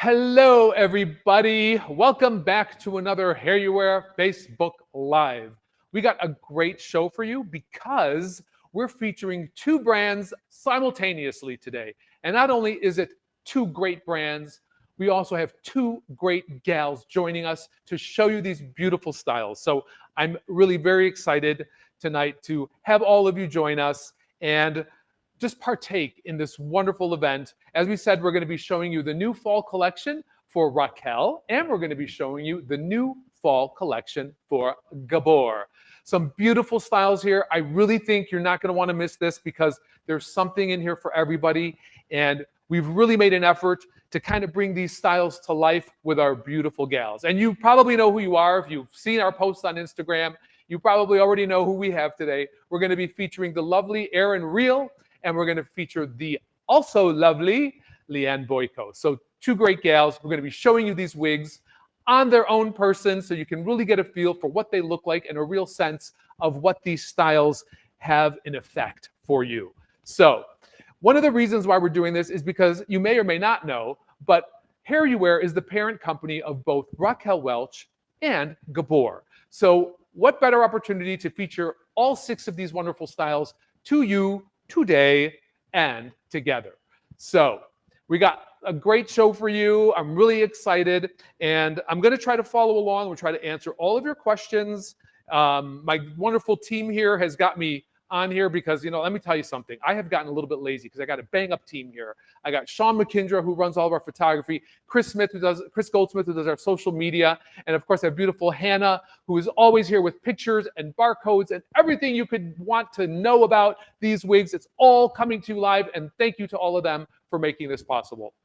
Hello, everybody. Welcome back to another HairUWear Facebook Live. We got a great show for you because we're featuring two brands simultaneously today. And not only is it two great brands, we also have two great gals joining us to show you these beautiful styles. So I'm really very excited tonight to have all of you join us and just partake in this wonderful event. As we said, we're going to be showing you the new fall collection for Raquel, and we're going to be showing you the new fall collection for Gabor. Some beautiful styles here. I really think you're not going to want to miss this because there's something in here for everybody, and we've really made an effort to kind of bring these styles to life with our beautiful gals. And you probably know who you are. If you've seen our posts on Instagram, you probably already know who we have today. We're going to be featuring the lovely Erynn Real, and we're going to feature the also lovely Liane Boyko. So two great gals. We're going to be showing you these wigs on their own person so you can really get a feel for what they look like and a real sense of what these styles have in effect for you. So one of the reasons why we're doing this is because you may or may not know, but HairUWear is the parent company of both Raquel Welch and Gabor. So what better opportunity to feature all six of these wonderful styles to you today and together. So we got a great show for you. I'm really excited, and I'm going to try to follow along. We'll try to answer all of your questions. My wonderful team here has got me on here because, let me tell you something. I have gotten a little bit lazy because I got a bang-up team here. I got Sean McKindra, who runs all of our photography, Chris Goldsmith, who does our social media, and of course, our beautiful Hannah, who is always here with pictures and barcodes and everything you could want to know about these wigs. It's all coming to you live, and thank you to all of them for making this possible.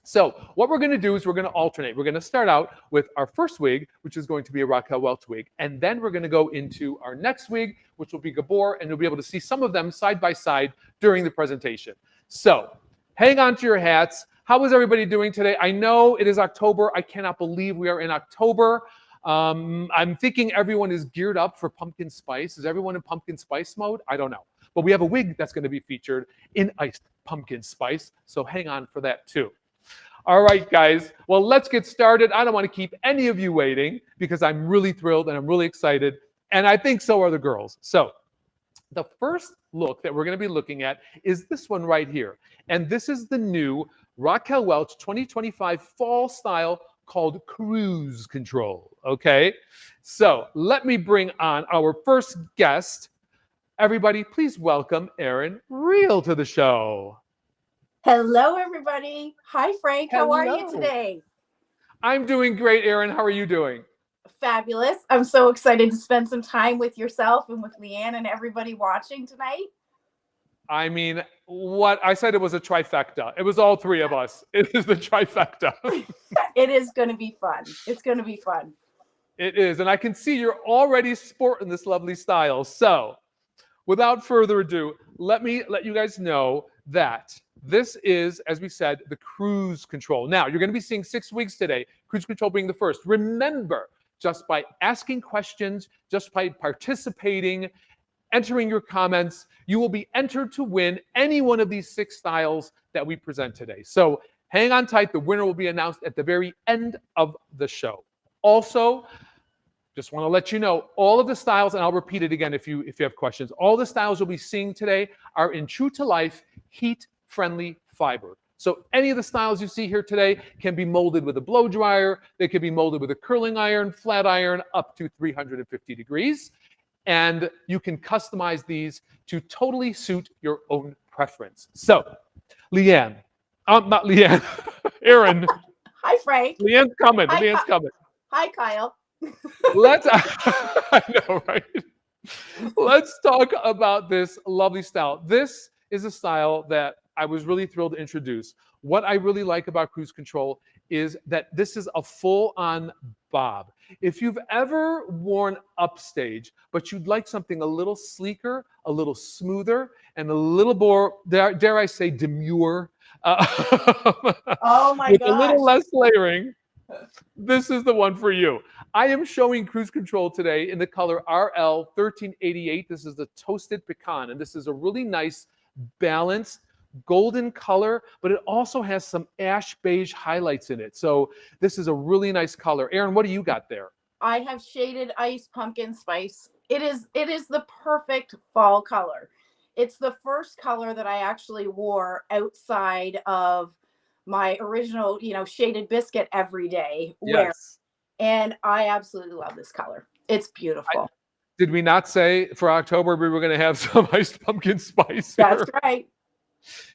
So what we're going to do is we're going to alternate. We're going to start out with our first wig, which is going to be a Raquel Welch wig. And then we're going to go into our next wig, which will be Gabor, and you'll be able to see some of them side by side during the presentation. So hang on to your hats. How is everybody doing today? I know it is October. I cannot believe we are in October. I'm thinking everyone is geared up for pumpkin spice. Is everyone in pumpkin spice mode? I don't know. But we have a wig that's going to be featured in iced pumpkin spice. So hang on for that too. All right, guys. Well, let's get started. I don't want to keep any of you waiting because I'm really thrilled and I'm really excited. And I think so are the girls. So the first look that we're going to be looking at is this one right here. And this is the new Raquel Welch 2025 fall style called Cruise Control. Okay. So let me bring on our first guest. Everybody, please welcome Erynn Real to the show. Hello, everybody. Hi, Frank. Hello. How are you today? I'm doing great, Erynn. How are you doing? Fabulous. I'm so excited to spend some time with yourself and with Liane and everybody watching tonight. I mean, what I said, it was a trifecta. It was all three of us. It is the trifecta. It is going to be fun. It's going to be fun. It is. And I can see you're already sporting this lovely style. So without further ado, let me let you guys know that this is, as we said, the Cruise Control. Now, you're going to be seeing 6 wigs today, Cruise Control being the first. Remember, just by asking questions, just by participating, entering your comments, you will be entered to win any one of these 6 styles that we present today. So hang on tight. The winner will be announced at the very end of the show. Also, just want to let you know, all of the styles, and I'll repeat it again if you have questions, all the styles you'll be seeing today are in true-to-life, heat-friendly fiber. So any of the styles you see here today can be molded with a blow dryer. They can be molded with a curling iron, flat iron, up to 350 degrees. And you can customize these to totally suit your own preference. So, Liane, not Liane, Erynn. Hi, Frank. Liane's coming. Hi, Liane's coming. Hi, Kyle. I know, right? Let's talk about this lovely style. This is a style that I was really thrilled to introduce. What I really like about Cruise Control is that this is a full-on bob. If you've ever worn upstage, but you'd like something a little sleeker, a little smoother, and a little more, dare I say, demure, oh my with gosh. a little less layering, this is the one for you. I am showing Cruise Control today in the color RL 1388. This is the Toasted Pecan, and this is a really nice, balanced, golden color, but it also has some ash beige highlights in it. So this is a really nice color. Erynn, what do you got there? I have shaded ice pumpkin spice. It is the perfect fall color. It's the first color that I actually wore outside of my original, shaded biscuit everyday wear. Yes. And I absolutely love this color. It's I, beautiful. did we not say for October we were going to have some iced pumpkin spice That's here? right.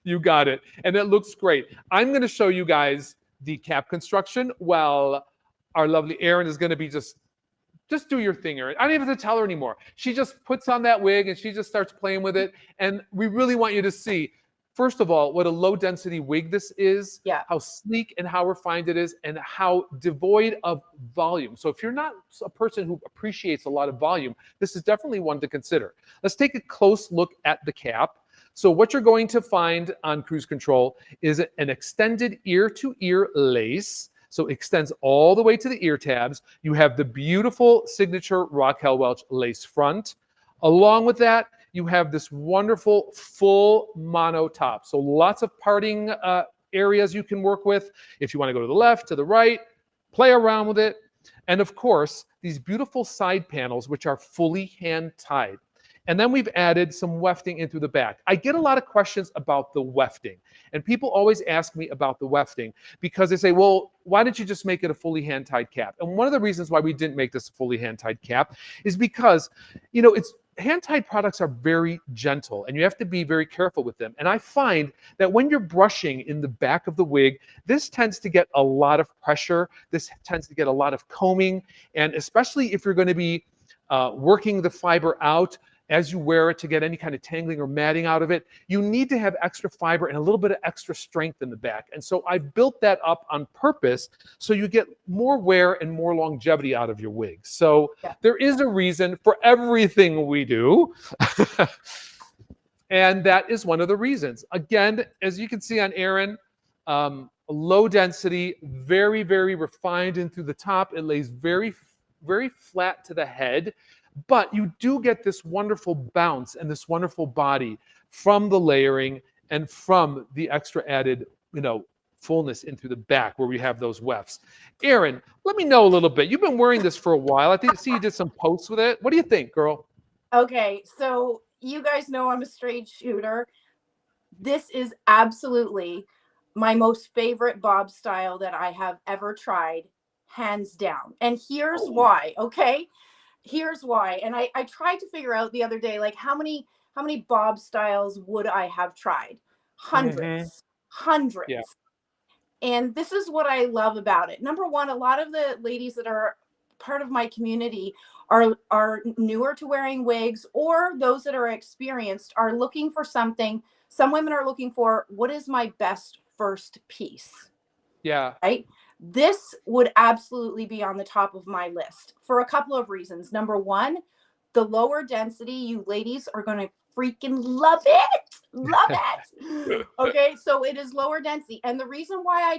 You got it. And it looks great. I'm going to show you guys the cap construction while our lovely Erynn is going to be just do your thing, Erynn. I don't even have to tell her anymore. She just puts on that wig and she just starts playing with it. And we really want you to see, first of all, what a low density wig this is, Yeah. how sleek and how refined it is, and how devoid of volume. So if you're not a person who appreciates a lot of volume, this is definitely one to consider. Let's take a close look at the cap. So what you're going to find on Cruise Control is an extended ear-to-ear lace. So it extends all the way to the ear tabs. You have the beautiful signature Raquel Welch lace front. Along with that, you have this wonderful full mono top. So lots of parting areas you can work with. If you want to go to the left, to the right, play around with it. And of course, these beautiful side panels, which are fully hand tied. And then we've added some wefting in through the back. I get a lot of questions about the wefting. And people always ask me about the wefting because they say, well, why didn't you just make it a fully hand-tied cap? And one of the reasons why we didn't make this a fully hand-tied cap is because, hand-tied products are very gentle and you have to be very careful with them. And I find that when you're brushing in the back of the wig, this tends to get a lot of pressure. This tends to get a lot of combing. And especially if you're going to be working the fiber out, as you wear it to get any kind of tangling or matting out of it, you need to have extra fiber and a little bit of extra strength in the back. And so I built that up on purpose so you get more wear and more longevity out of your wigs. So there is a reason for everything we do. And that is one of the reasons. Again, as you can see on Erynn, low density, very, very refined in through the top. It lays very, very flat to the head. But you do get this wonderful bounce and this wonderful body from the layering and from the extra added, fullness in through the back where we have those wefts. Erynn, let me know a little bit. You've been wearing this for a while. I see you did some posts with it. What do you think, girl? Okay, so you guys know I'm a straight shooter. This is absolutely my most favorite bob style that I have ever tried, hands down. And here's why, okay? Here's why. And I tried to figure out the other day, like how many bob styles would I have tried? Hundreds. Yeah. And this is what I love about it. Number one, a lot of the ladies that are part of my community are newer to wearing wigs, or those that are experienced are looking for something. Some women are looking for, what is my best first piece? Yeah. Right? This would absolutely be on the top of my list for a couple of reasons. Number one, the lower density, you ladies are going to freaking love it. Love it. Okay, so it is lower density. And the reason why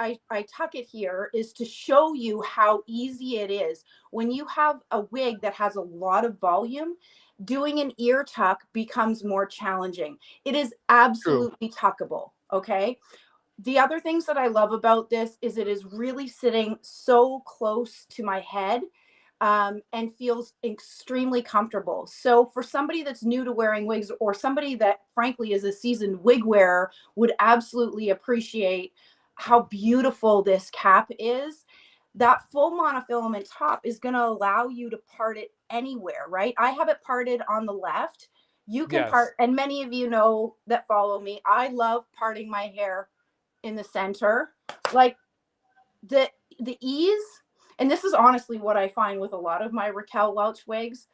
I tuck it here is to show you how easy it is. When you have a wig that has a lot of volume, doing an ear tuck becomes more challenging. It is absolutely tuckable, okay? The other things that I love about this is it is really sitting so close to my head and feels extremely comfortable. So for somebody that's new to wearing wigs, or somebody that frankly is a seasoned wig wearer, would absolutely appreciate how beautiful this cap is. That full monofilament top is going to allow you to part it anywhere, right? I have it parted on the left. You can part, and many of you know that follow me, I love parting my hair in the center, like the ease. And this is honestly what I find with a lot of my Raquel Welch wigs,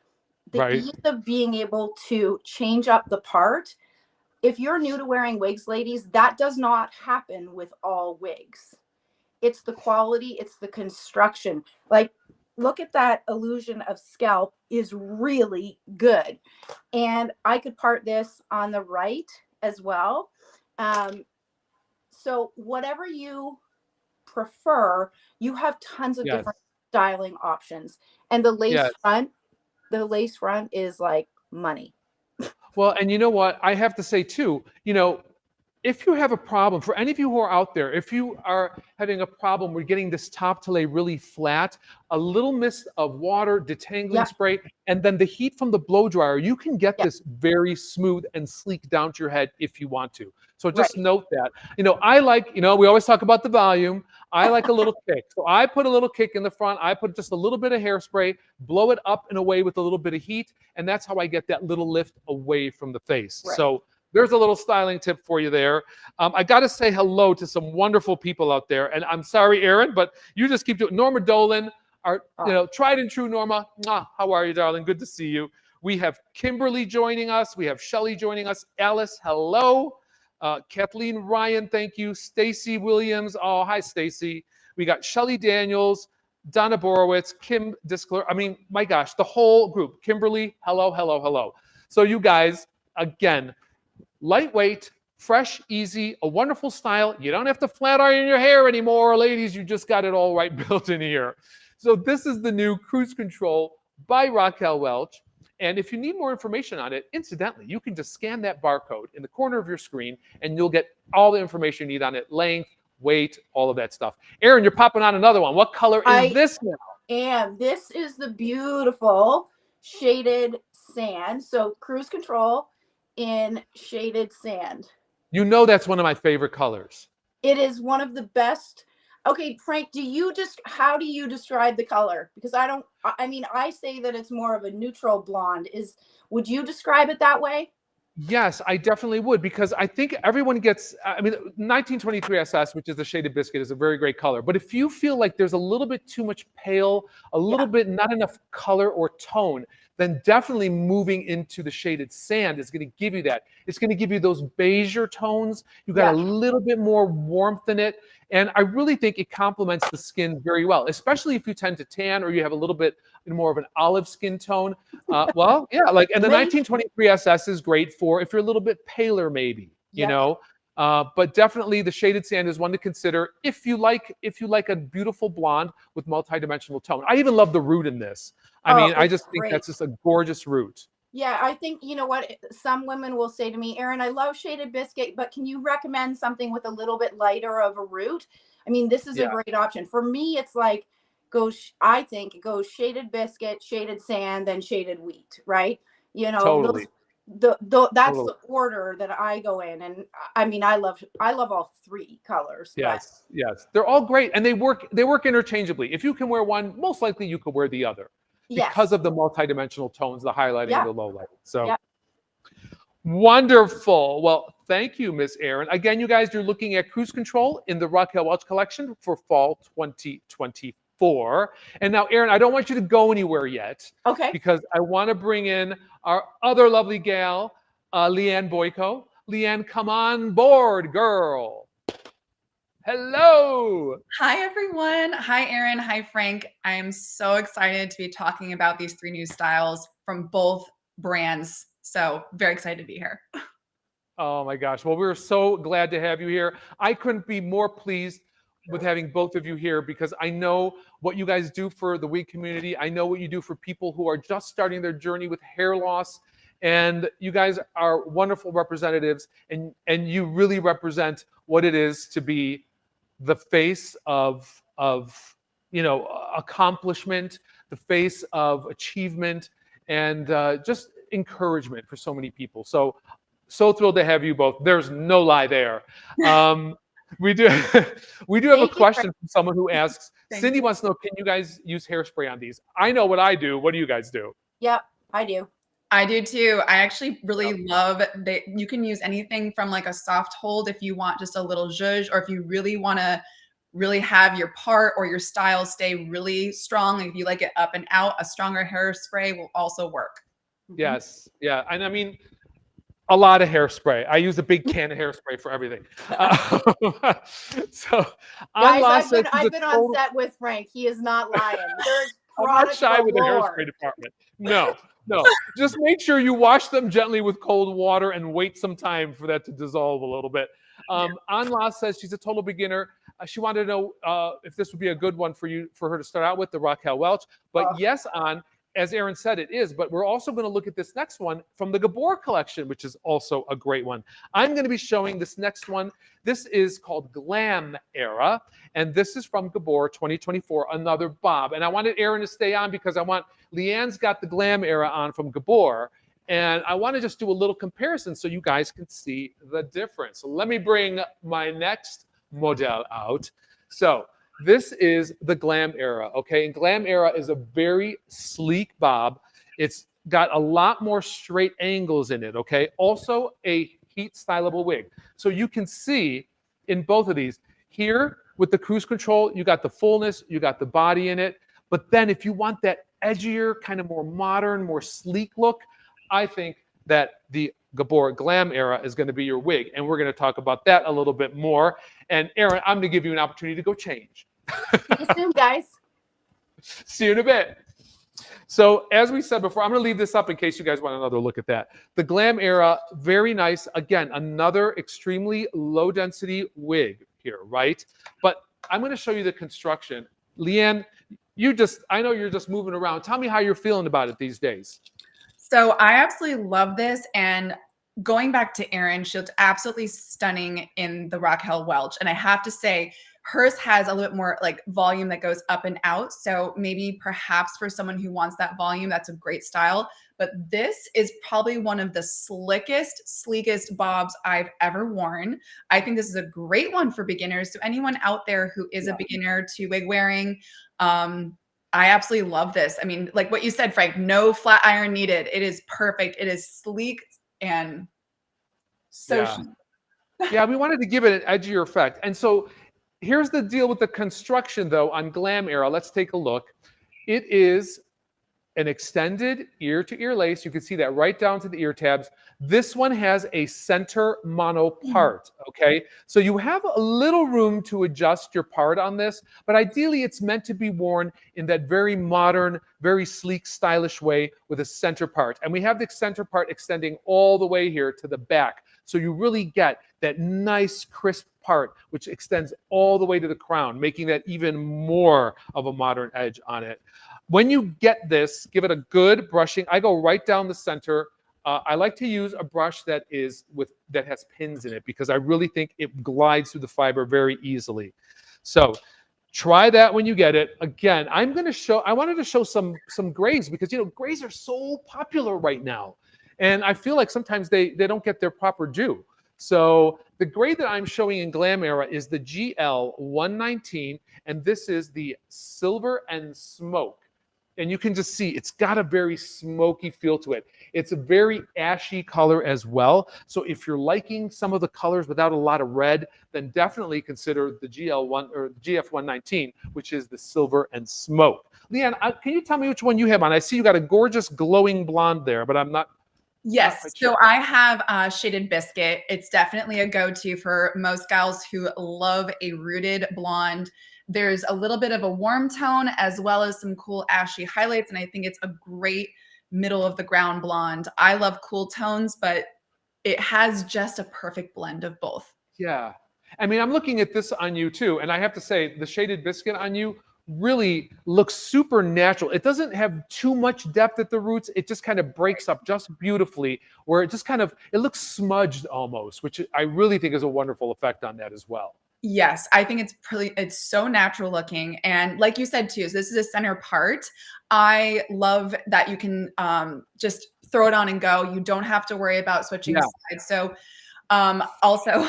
the ease of being able to change up the part. If you're new to wearing wigs, ladies, that does not happen with all wigs. It's the quality, it's the construction. Like, look at that illusion of scalp is really good. And I could part this on the right as well. So whatever you prefer, you have tons of different styling options. And the lace front is like money. Well, and you know what? I have to say too, if you have a problem, for any of you who are out there, if you are having a problem with getting this top to lay really flat, a little mist of water, detangling Yep. spray, and then the heat from the blow dryer, you can get Yep. this very smooth and sleek down to your head if you want to. So just Right. note that. I like, we always talk about the volume. I like a little kick. So I put a little kick in the front. I put just a little bit of hairspray, blow it up and away with a little bit of heat. And that's how I get that little lift away from the face. Right. So there's a little styling tip for you there. I got to say hello to some wonderful people out there. And I'm sorry, Erynn, but you just keep doing. Norma Dolan, our tried and true Norma. How are you, darling? Good to see you. We have Kimberly joining us. We have Shelly joining us. Alice, hello. Kathleen Ryan, thank you. Stacy Williams. Oh, hi, Stacy. We got Shelly Daniels, Donna Borowitz, Kim Diskler. I mean, my gosh, the whole group. Kimberly, hello, hello, hello. So you guys, again, lightweight, fresh, easy, a wonderful style. You don't have to flat iron your hair anymore, ladies. You just got it all right built in here. So this is the new Cruise Control by Raquel Welch. And if you need more information on it, incidentally, you can just scan that barcode in the corner of your screen and you'll get all the information you need on it, length, weight, all of that stuff. Erynn, you're popping on another one. What color is this now? And this is the beautiful shaded sand. So Cruise Control in shaded sand. You know that's one of my favorite colors. It is one of the best. Okay, Frank, how do you describe the color? Because I say that it's more of a neutral blonde. Would you describe it that way? Yes, I definitely would, because I think everyone gets, 1923 SS, which is the shaded biscuit, is a very great color. But if you feel like there's a little bit too much pale, a little bit not enough color or tone, then definitely moving into the shaded sand is going to give you that. It's going to give you those beigeur tones. You got a little bit more warmth in it. And I really think it complements the skin very well, especially if you tend to tan or you have a little bit more of an olive skin tone. And the 1923 SS is great for if you're a little bit paler, maybe, but definitely the shaded sand is one to consider if you like a beautiful blonde with multi-dimensional tone. I even love the root in this. I just think that's just a gorgeous root. Yeah, I think, you know what, some women will say to me, Erynn, I love shaded biscuit, but can you recommend something with a little bit lighter of a root? This is a great option. For me, it's like, I think it goes shaded biscuit, shaded sand, then shaded wheat, right? Totally. That's the order that I go in. And I love all three colors. Yes. They're all great. And they work interchangeably. If you can wear one, most likely you could wear the other. Because of the multi-dimensional tones, the highlighting and the low lighting. So wonderful. Well, thank you, Miss Erynn. Again, you guys, you're looking at Cruise Control in the Raquel Welch collection for fall 2024. And now, Erynn, I don't want you to go anywhere yet. Okay. Because I want to bring in our other lovely gal, Liane Boyko. Liane, come on board, girl. Hello. Hi, everyone. Hi, Erynn. Hi, Frank. I am so excited to be talking about these three new styles from both brands. So very excited to be here. Oh my gosh. Well, we're so glad to have you here. I couldn't be more pleased with having both of you here because I know what you guys do for the wig community. I know what you do for people who are just starting their journey with hair loss. And you guys are wonderful representatives, and you really represent what it is to be the face of accomplishment, the face of achievement, and just encouragement for so many people. So thrilled to have you both. There's no lie there. We do have a question from someone who asks, Cindy wants to know, can you guys use hairspray on these? I know what I do. What do you guys do? Yep, I do. I do too. I actually really love that you can use anything from like a soft hold if you want just a little zhuzh, or if you really want to really have your part or your style stay really strong. If you like it up and out, a stronger hairspray will also work. Yes. Yeah. And a lot of hairspray. I use a big can of hairspray for everything. So guys, I've been on set with Frank. He is not lying. I'm not shy with the hairspray department. No. Just make sure you wash them gently with cold water and wait some time for that to dissolve a little bit. Anla says she's a total beginner. She wanted to know if this would be a good one for her to start out with, the Raquel Welch. But yes, An, as Erynn said, it is, but we're also going to look at this next one from the Gabor collection, which is also a great one. I'm going to be showing this next one. This is called Glam Era, and this is from Gabor 2024, another bob. And I wanted Erynn to stay on because I want, Liane's got the Glam Era on from Gabor, and I want to just do a little comparison so you guys can see the difference. So let me bring my next model out. So this is the Glam Era, okay? And Glam Era is a very sleek bob. It's got a lot more straight angles in it, okay? Also a heat stylable wig. So you can see in both of these, here with the cruise control, you got the fullness, you got the body in it. But then if you want that edgier, kind of more modern, more sleek look, I think that the Gabor Glam Era is going to be your wig. And we're going to talk about that a little bit more. And Erynn, I'm going to give you an opportunity to go change. See you soon, guys. See you in a bit. So as we said before, I'm going to leave this up in case you guys want another look at that. The Glam Era, very nice. Again, another extremely low density wig here, right? But I'm going to show you the construction. Liane, I know you're just moving around. Tell me how you're feeling about it these days. So I absolutely love this. And going back to Erynn, she looked absolutely stunning in the Raquel Welch. And I have to say, hers has a little bit more like volume that goes up and out. So maybe perhaps for someone who wants that volume, that's a great style. But this is probably one of the slickest, sleekest bobs I've ever worn. I think this is a great one for beginners. So anyone out there who is a beginner to wig wearing, I absolutely love this. I mean, like what you said, Frank, no flat iron needed. It is perfect. It is sleek and so chic. Yeah, we wanted to give it an edgier effect. And so here's the deal with the construction, though, on Glam Era. Let's take a look. It is an extended ear-to-ear lace. You can see that right down to the ear tabs. This one has a center mono part, okay? So you have a little room to adjust your part on this, but ideally it's meant to be worn in that very modern, very sleek, stylish way with a center part. And we have the center part extending all the way here to the back. So you really get that nice, crisp part, which extends all the way to the crown, making that even more of a modern edge on it. When you get this, give it a good brushing. I go right down the center. I like to use a brush that has pins in it because I really think it glides through the fiber very easily. So try that when you get it. Again, I wanted to show some grays because, grays are so popular right now. And I feel like sometimes they don't get their proper due. So the gray that I'm showing in Glam Era is the GL119, and this is the Silver and Smoke. And you can just see it's got a very smoky feel to it. It's a very ashy color as well. So if you're liking some of the colors without a lot of red, then definitely consider the GF119, which is the Silver and Smoke. Liane, can you tell me which one you have on? I see you got a gorgeous glowing blonde there, but I'm not. Yes. So I have Shaded Biscuit. It's definitely a go-to for most gals who love a rooted blonde. There's a little bit of a warm tone as well as some cool ashy highlights. And I think it's a great middle of the ground blonde. I love cool tones, but it has just a perfect blend of both. Yeah. I mean, I'm looking at this on you too. And I have to say the Shaded Biscuit on you really looks super natural. It doesn't have too much depth at the roots. It just kind of breaks up just beautifully where it just it looks smudged almost, which I really think is a wonderful effect on that as well. Yes, I think it's so natural looking. And like you said too, so this is a center part. I love that you can just throw it on and go. You don't have to worry about switching sides. So also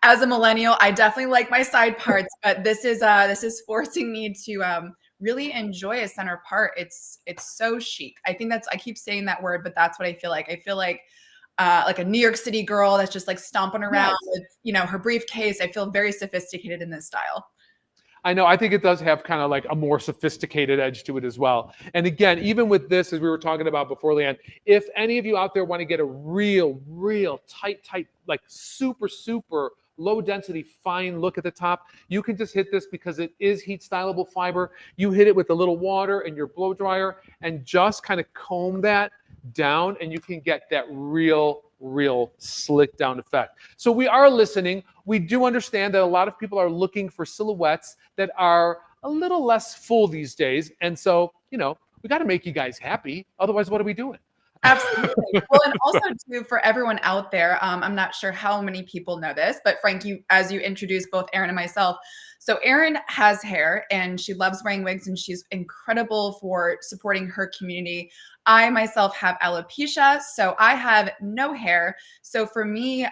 as a millennial, I definitely like my side parts, but this is forcing me to really enjoy a center part. It's so chic. I think I keep saying that word, but that's what I feel like. I feel like a New York City girl that's just like stomping around with, her briefcase. I feel very sophisticated in this style. I know. I think it does have kind of like a more sophisticated edge to it as well. And again, even with this, as we were talking about before, Liane, if any of you out there want to get a real tight, like super low density, fine look at the top, you can just hit this because it is heat stylable fiber. You hit it with a little water and your blow dryer and just kind of comb that down and you can get that real slick down effect. So we are listening. We do understand that a lot of people are looking for silhouettes that are a little less full these days. And so, we got to make you guys happy. Otherwise, what are we doing? Absolutely. Well, and also too, for everyone out there, I'm not sure how many people know this, but Frank, as you introduced both Erynn and myself, so Erynn has hair and she loves wearing wigs and she's incredible for supporting her community. I myself have alopecia, so I have no hair. So for me,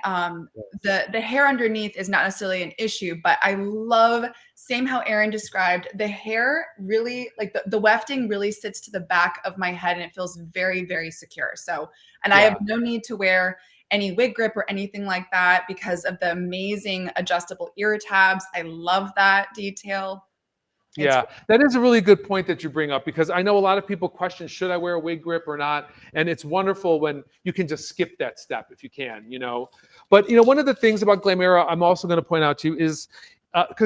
the hair underneath is not necessarily an issue, but I love, same how Erynn described, the hair really, like the wefting really sits to the back of my head and it feels very, very secure. So, and I have no need to wear any wig grip or anything like that because of the amazing adjustable ear tabs. I love that detail. Yeah, that is a really good point that you bring up, because I know a lot of people question, should I wear a wig grip or not? And it's wonderful when you can just skip that step if you can, you know. But, you know, one of the things about Glamera I'm also going to point out to you is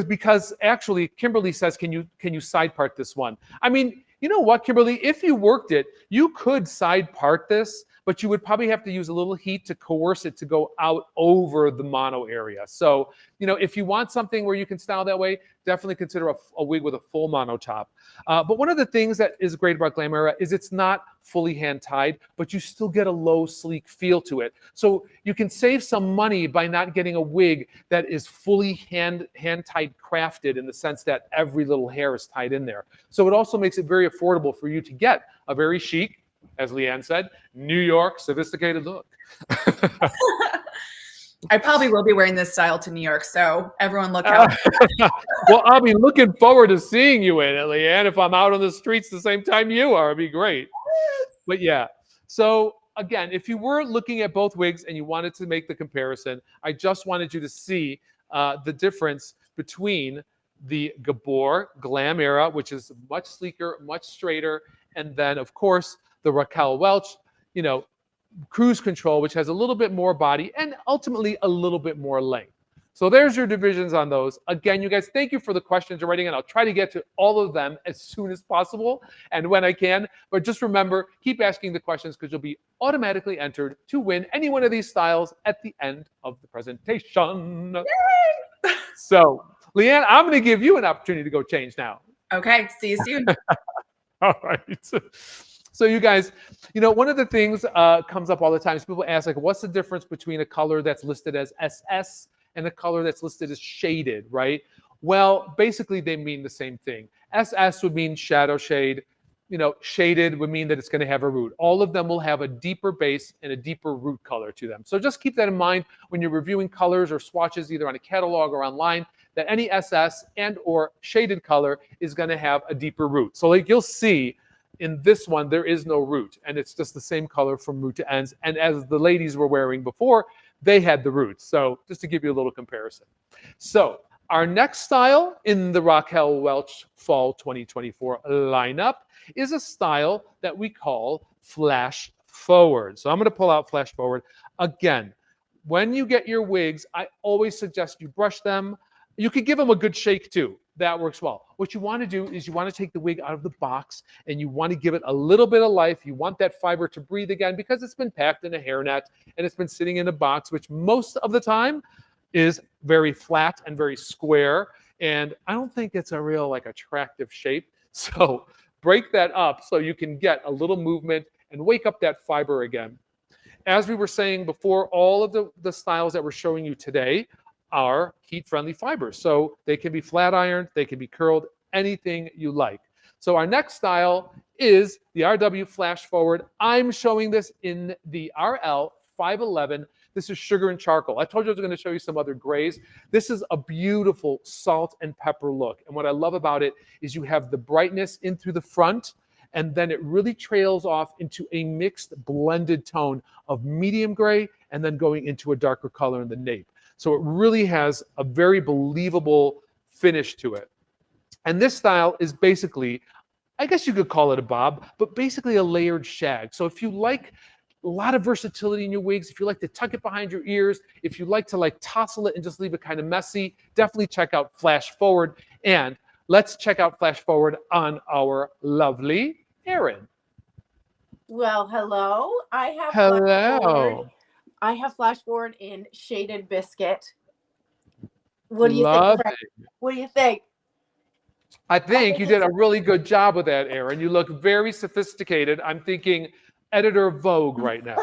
because actually Kimberly says, can you side part this one? I mean, you know what, Kimberly, if you worked it, you could side part this, but you would probably have to use a little heat to coerce it to go out over the mono area. So, you know, if you want something where you can style that way, definitely consider a wig with a full mono top. But one of the things that is great about Glamera is it's not fully hand tied, but you still get a low, sleek feel to it. So you can save some money by not getting a wig that is fully hand tied crafted, in the sense that every little hair is tied in there. So it also makes it very affordable for you to get a very chic, as Liane said, New York sophisticated look. I probably will be wearing this style to New York, so everyone look out. Well, I'll be looking forward to seeing you in it, Liane. If I'm out on the streets the same time you are, it'd be great. But yeah, so again, if you were looking at both wigs and you wanted to make the comparison, I just wanted you to see the difference between the Gabor Glamera, which is much sleeker, much straighter, and then, of course, the Raquel Welch, you know, cruise control, which has a little bit more body and ultimately a little bit more length. So there's your divisions on those. Again, you guys, thank you for the questions you're writing in. I'll try to get to all of them as soon as possible and when I can. But just remember, keep asking the questions, because you'll be automatically entered to win any one of these styles at the end of the presentation. Yay! So, Liane, I'm going to give you an opportunity to go change now. Okay, see you soon. All right. So you guys, you know, one of the things comes up all the time is people ask, like, what's the difference between a color that's listed as SS and a color that's listed as shaded, right? Well, basically they mean the same thing. SS would mean shadow shade. You know, shaded would mean that it's going to have a root. All of them will have a deeper base and a deeper root color to them. So just keep that in mind when you're reviewing colors or swatches, either on a catalog or online, that any SS and or shaded color is going to have a deeper root. So like you'll see, in this one, there is no root, and it's just the same color from root to ends. And as the ladies were wearing before, they had the roots. So just to give you a little comparison. So our next style in the Raquel Welch Fall 2024 lineup is a style that we call flash forward. So I'm going to pull out flash forward. Again, when you get your wigs, I always suggest you brush them. You could give them a good shake too. That works well. What you want to do is you want to take the wig out of the box and you want to give it a little bit of life. You want that fiber to breathe again, because it's been packed in a hairnet and it's been sitting in a box, which most of the time is very flat and very square. And I don't think it's a real like attractive shape. So break that up so you can get a little movement and wake up that fiber again. As we were saying before, all of the styles that we're showing you today are heat-friendly fibers. So they can be flat ironed, they can be curled, anything you like. So our next style is the RW Flash Forward. I'm showing this in the RL 511. This is sugar and charcoal. I told you I was going to show you some other grays. This is a beautiful salt and pepper look. And what I love about it is you have the brightness in through the front, and then it really trails off into a mixed blended tone of medium gray and then going into a darker color in the nape. So it really has a very believable finish to it. And this style is basically, I guess you could call it a bob, but basically a layered shag. So if you like a lot of versatility in your wigs, if you like to tuck it behind your ears, if you like to like tousle it and just leave it kind of messy, definitely check out Flash Forward. And let's check out Flash Forward on our lovely Erynn. Well, hello. I have Hello. I have Flash Forward in Shaded Biscuit. What do you Love think, Frank? it. What do you think? I think you did a really good job with that, Erynn. You look very sophisticated. I'm thinking editor of Vogue right now.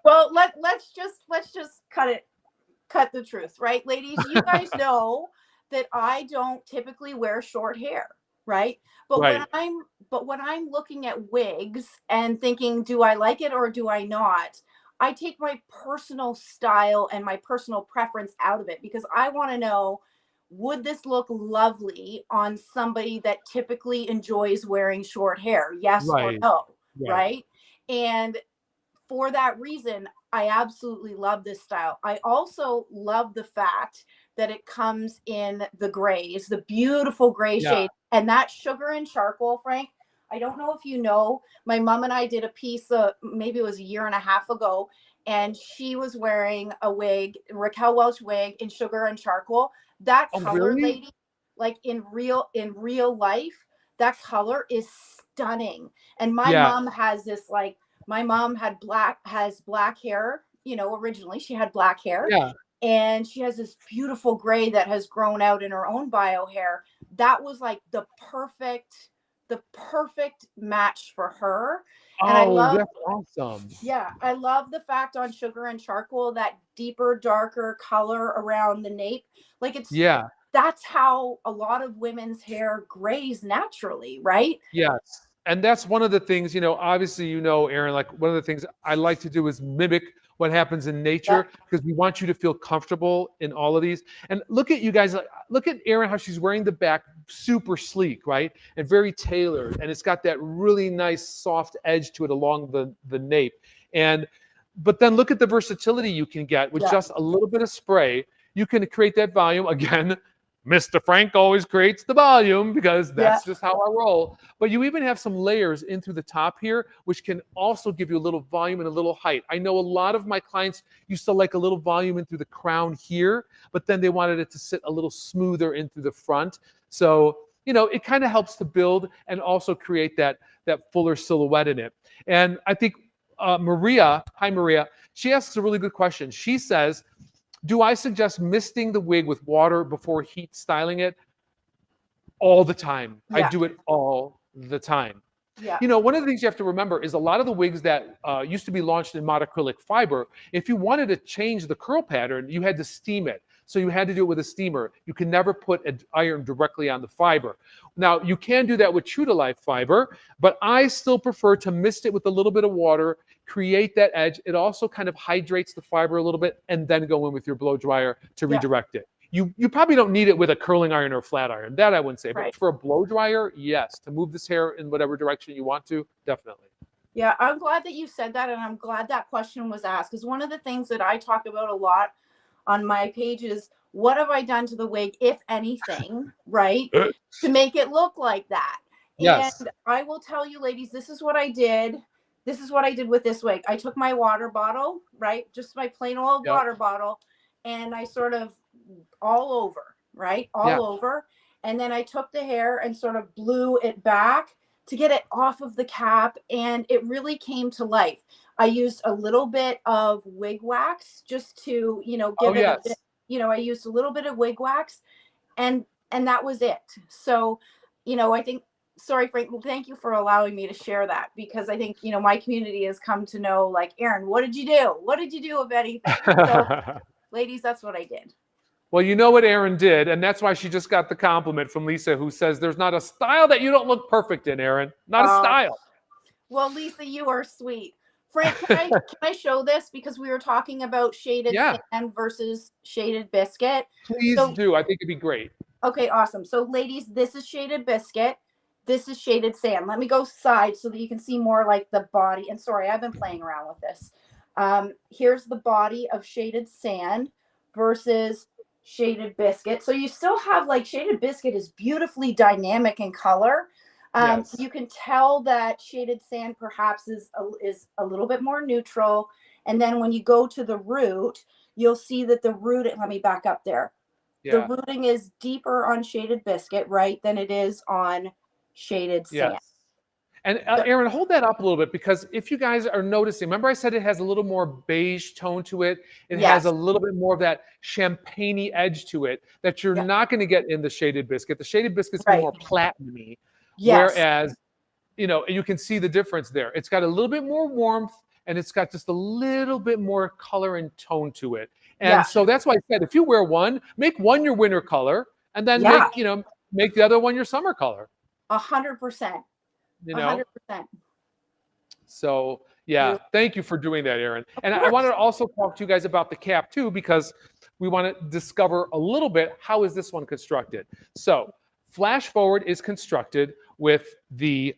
Well, let's just cut the truth, right? Ladies, you guys know that I don't typically wear short hair, right? But Right. when I'm looking at wigs and thinking, do I like it or do I not? I take my personal style and my personal preference out of it because I want to know, would this look lovely on somebody that typically enjoys wearing short hair? Yes or Right. no, Right. right? And for that reason, I absolutely love this style. I also love the fact that it comes in the grays, the beautiful gray Yeah. shade, and that sugar and charcoal, Frank. I don't know if you know, my mom and I did a piece maybe it was a year and a half ago, and she was wearing a wig, Raquel Welch wig in sugar and charcoal. That Oh, color, really? lady, like in real life, that color is stunning. And my Yeah. mom has this like my mom has black hair, originally she had black hair, Yeah. and she has this beautiful gray that has grown out in her own bio hair. That was like the perfect match for her. And I Oh, love, that's awesome. yeah, I love the fact on sugar and charcoal, that deeper, darker color around the nape. Like Yeah. that's how a lot of women's hair grays naturally, right? Yes. And that's one of the things, obviously, Erynn, like one of the things I like to do is mimic what happens in nature Yep. because we want you to feel comfortable in all of these. And look at you guys, look at Erynn, how she's wearing the back super sleek, right? And very tailored. And it's got that really nice soft edge to it along the nape. But then look at the versatility you can get with Yeah. just a little bit of spray. You can create that volume again. Mr. Frank always creates the volume because that's just how I roll. But you even have some layers in through the top here, which can also give you a little volume and a little height. I know a lot of my clients used to like a little volume in through the crown here, but then they wanted it to sit a little smoother in through the front. So, it kind of helps to build and also create that fuller silhouette in it. And I think Maria, hi Maria, she asks a really good question. She says, do I suggest misting the wig with water before heat styling it? All the time. I Yeah. do it all the time. Yeah. One of the things you have to remember is a lot of the wigs that used to be launched in monocrylic fiber, if you wanted to change the curl pattern, you had to steam it. So you had to do it with a steamer. You can never put an iron directly on the fiber. Now, you can do that with true to life fiber, but I still prefer to mist it with a little bit of water, create that edge. It also kind of hydrates the fiber a little bit, and then go in with your blow dryer to redirect it. You probably don't need it with a curling iron or a flat iron. That I wouldn't say. Right. But for a blow dryer, yes. To move this hair in whatever direction you want to, definitely. Yeah, I'm glad that you said that, and I'm glad that question was asked, because one of the things that I talk about a lot on my page is, what have I done to the wig, if anything, right, to make it look like that? Yes. And I will tell you, ladies, this is what I did. This is what I did with this wig. I took my water bottle, right, just my plain old water bottle, and I sort of all over, right, all over. And then I took the hair and sort of blew it back to get it off of the cap, and it really came to life. I used a little bit of wig wax just to, give it a bit, I used a little bit of wig wax, and that was it. So, I think, sorry, Frank, well, thank you for allowing me to share that, because I think, my community has come to know, like, Erynn, what did you do? What did you do, if anything? So, ladies, that's what I did. Well, you know what Erynn did, and that's why she just got the compliment from Lisa, who says there's not a style that you don't look perfect in, Erynn. Not a style. Well, Lisa, you are sweet. Frank, can I show this? Because we were talking about shaded sand versus shaded biscuit. Please do. I think it'd be great. Okay, awesome. So, ladies, this is shaded biscuit. This is shaded sand. Let me go side so that you can see more like the body. And sorry, I've been playing around with this. Here's the body of shaded sand versus shaded biscuit. So you still have, like, shaded biscuit is beautifully dynamic in color. You can tell that shaded sand perhaps is a little bit more neutral. And then when you go to the root, you'll see that the root, let me back up there. The rooting is deeper on shaded biscuit, right, than it is on shaded sand. And Erynn, hold that up a little bit, because if you guys are noticing, remember I said it has a little more beige tone to it. It has a little bit more of that champagne-y edge to it that you're not going to get in the shaded biscuit. The shaded biscuit's going to be more platinum-y, whereas, you know, you can see the difference there. It's got a little bit more warmth, and it's got just a little bit more color and tone to it. And so that's why I said, if you wear one, make one your winter color, and then make, you know, make the other one your summer color. 100%. You know? 100%. So yeah, thank you for doing that, Erynn. And I wanted to also talk to you guys about the cap too, because we want to discover a little bit, how is this one constructed? So flash forward is constructed with the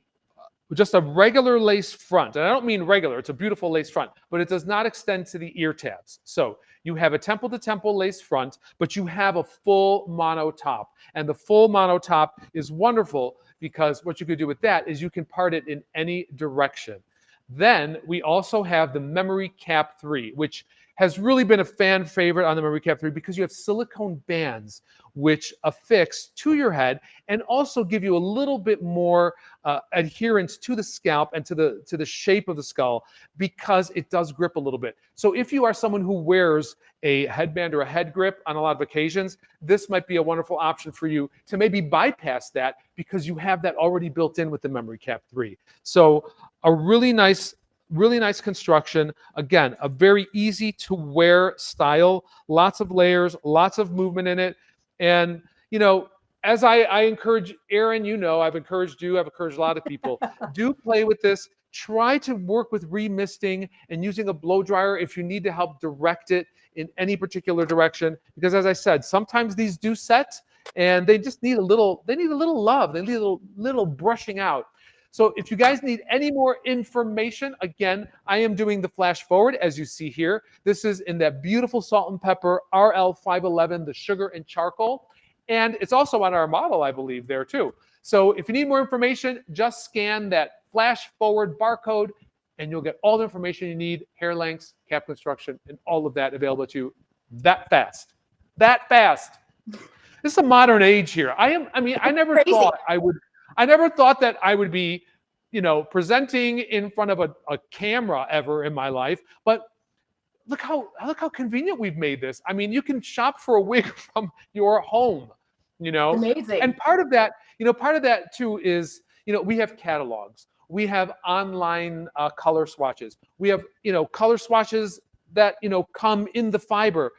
just a regular lace front. And I don't mean regular, it's a beautiful lace front, but it does not extend to the ear tabs. So you have a temple to temple lace front, but you have a full mono top. And the full mono top is wonderful, because what you could do with that is you can part it in any direction. Then we also have the Memory Cap 3, which has really been a fan favorite on the Memory Cap 3, because you have silicone bands which affix to your head and also give you a little bit more adherence to the scalp and to the shape of the skull, because it does grip a little bit. So if you are someone who wears a headband or a head grip on a lot of occasions, this might be a wonderful option for you to maybe bypass that, because you have that already built in with the Memory Cap 3. So a really nice construction. Again, a very easy to wear style, lots of layers, lots of movement in it. And, you know, as I encourage Erynn, you know, I've encouraged you, I've encouraged a lot of people, do play with this. Try to work with remisting and using a blow dryer if you need to help direct it in any particular direction. Because as I said, sometimes these do set and they just need a little, love. They need a little brushing out. So if you guys need any more information, again, I am doing the flash forward, as you see here. This is in that beautiful salt and pepper RL511, the sugar and charcoal. And it's also on our model, I believe, there too. So if you need more information, just scan that flash forward barcode and you'll get all the information you need, hair lengths, cap construction, and all of that available to you that fast. That fast. This is a modern age here. I never thought that I would be, you know, presenting in front of a camera ever in my life. But look how convenient we've made this. I mean, you can shop for a wig from your home, you know. Amazing. And part of that too is, you know, we have catalogs. We have online color swatches. We have, you know, color swatches that, you know, come in the fiber.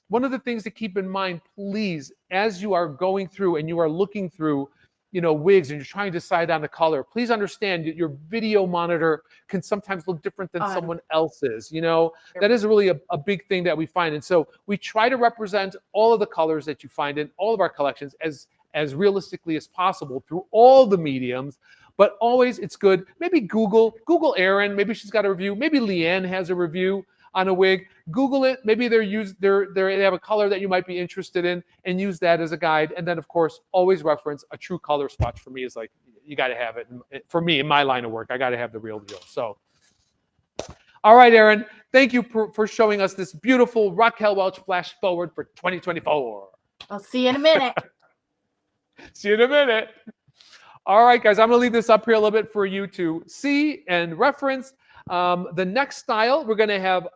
One of the things to keep in mind, please, as you are going through and you are looking through, you know, wigs and you're trying to decide on the color, please understand that your video monitor can sometimes look different than someone else's. You know, that is really a big thing that we find. And so we try to represent all of the colors that you find in all of our collections as realistically as possible through all the mediums. But always it's good. Maybe Google Erynn. Maybe she's got a review. Maybe Liane has a review on a wig. Google it. Maybe they have a color that you might be interested in, and use that as a guide. And then, of course, always reference a true color swatch. For me, is like, you got to have it. For me, in my line of work, I got to have the real deal. So, all right, Erynn, thank you for showing us this beautiful Raquel Welch flash forward for 2024. I'll see you in a minute. See you in a minute. All right, guys, I'm going to leave this up here a little bit for you to see and reference. The next style, we're going to have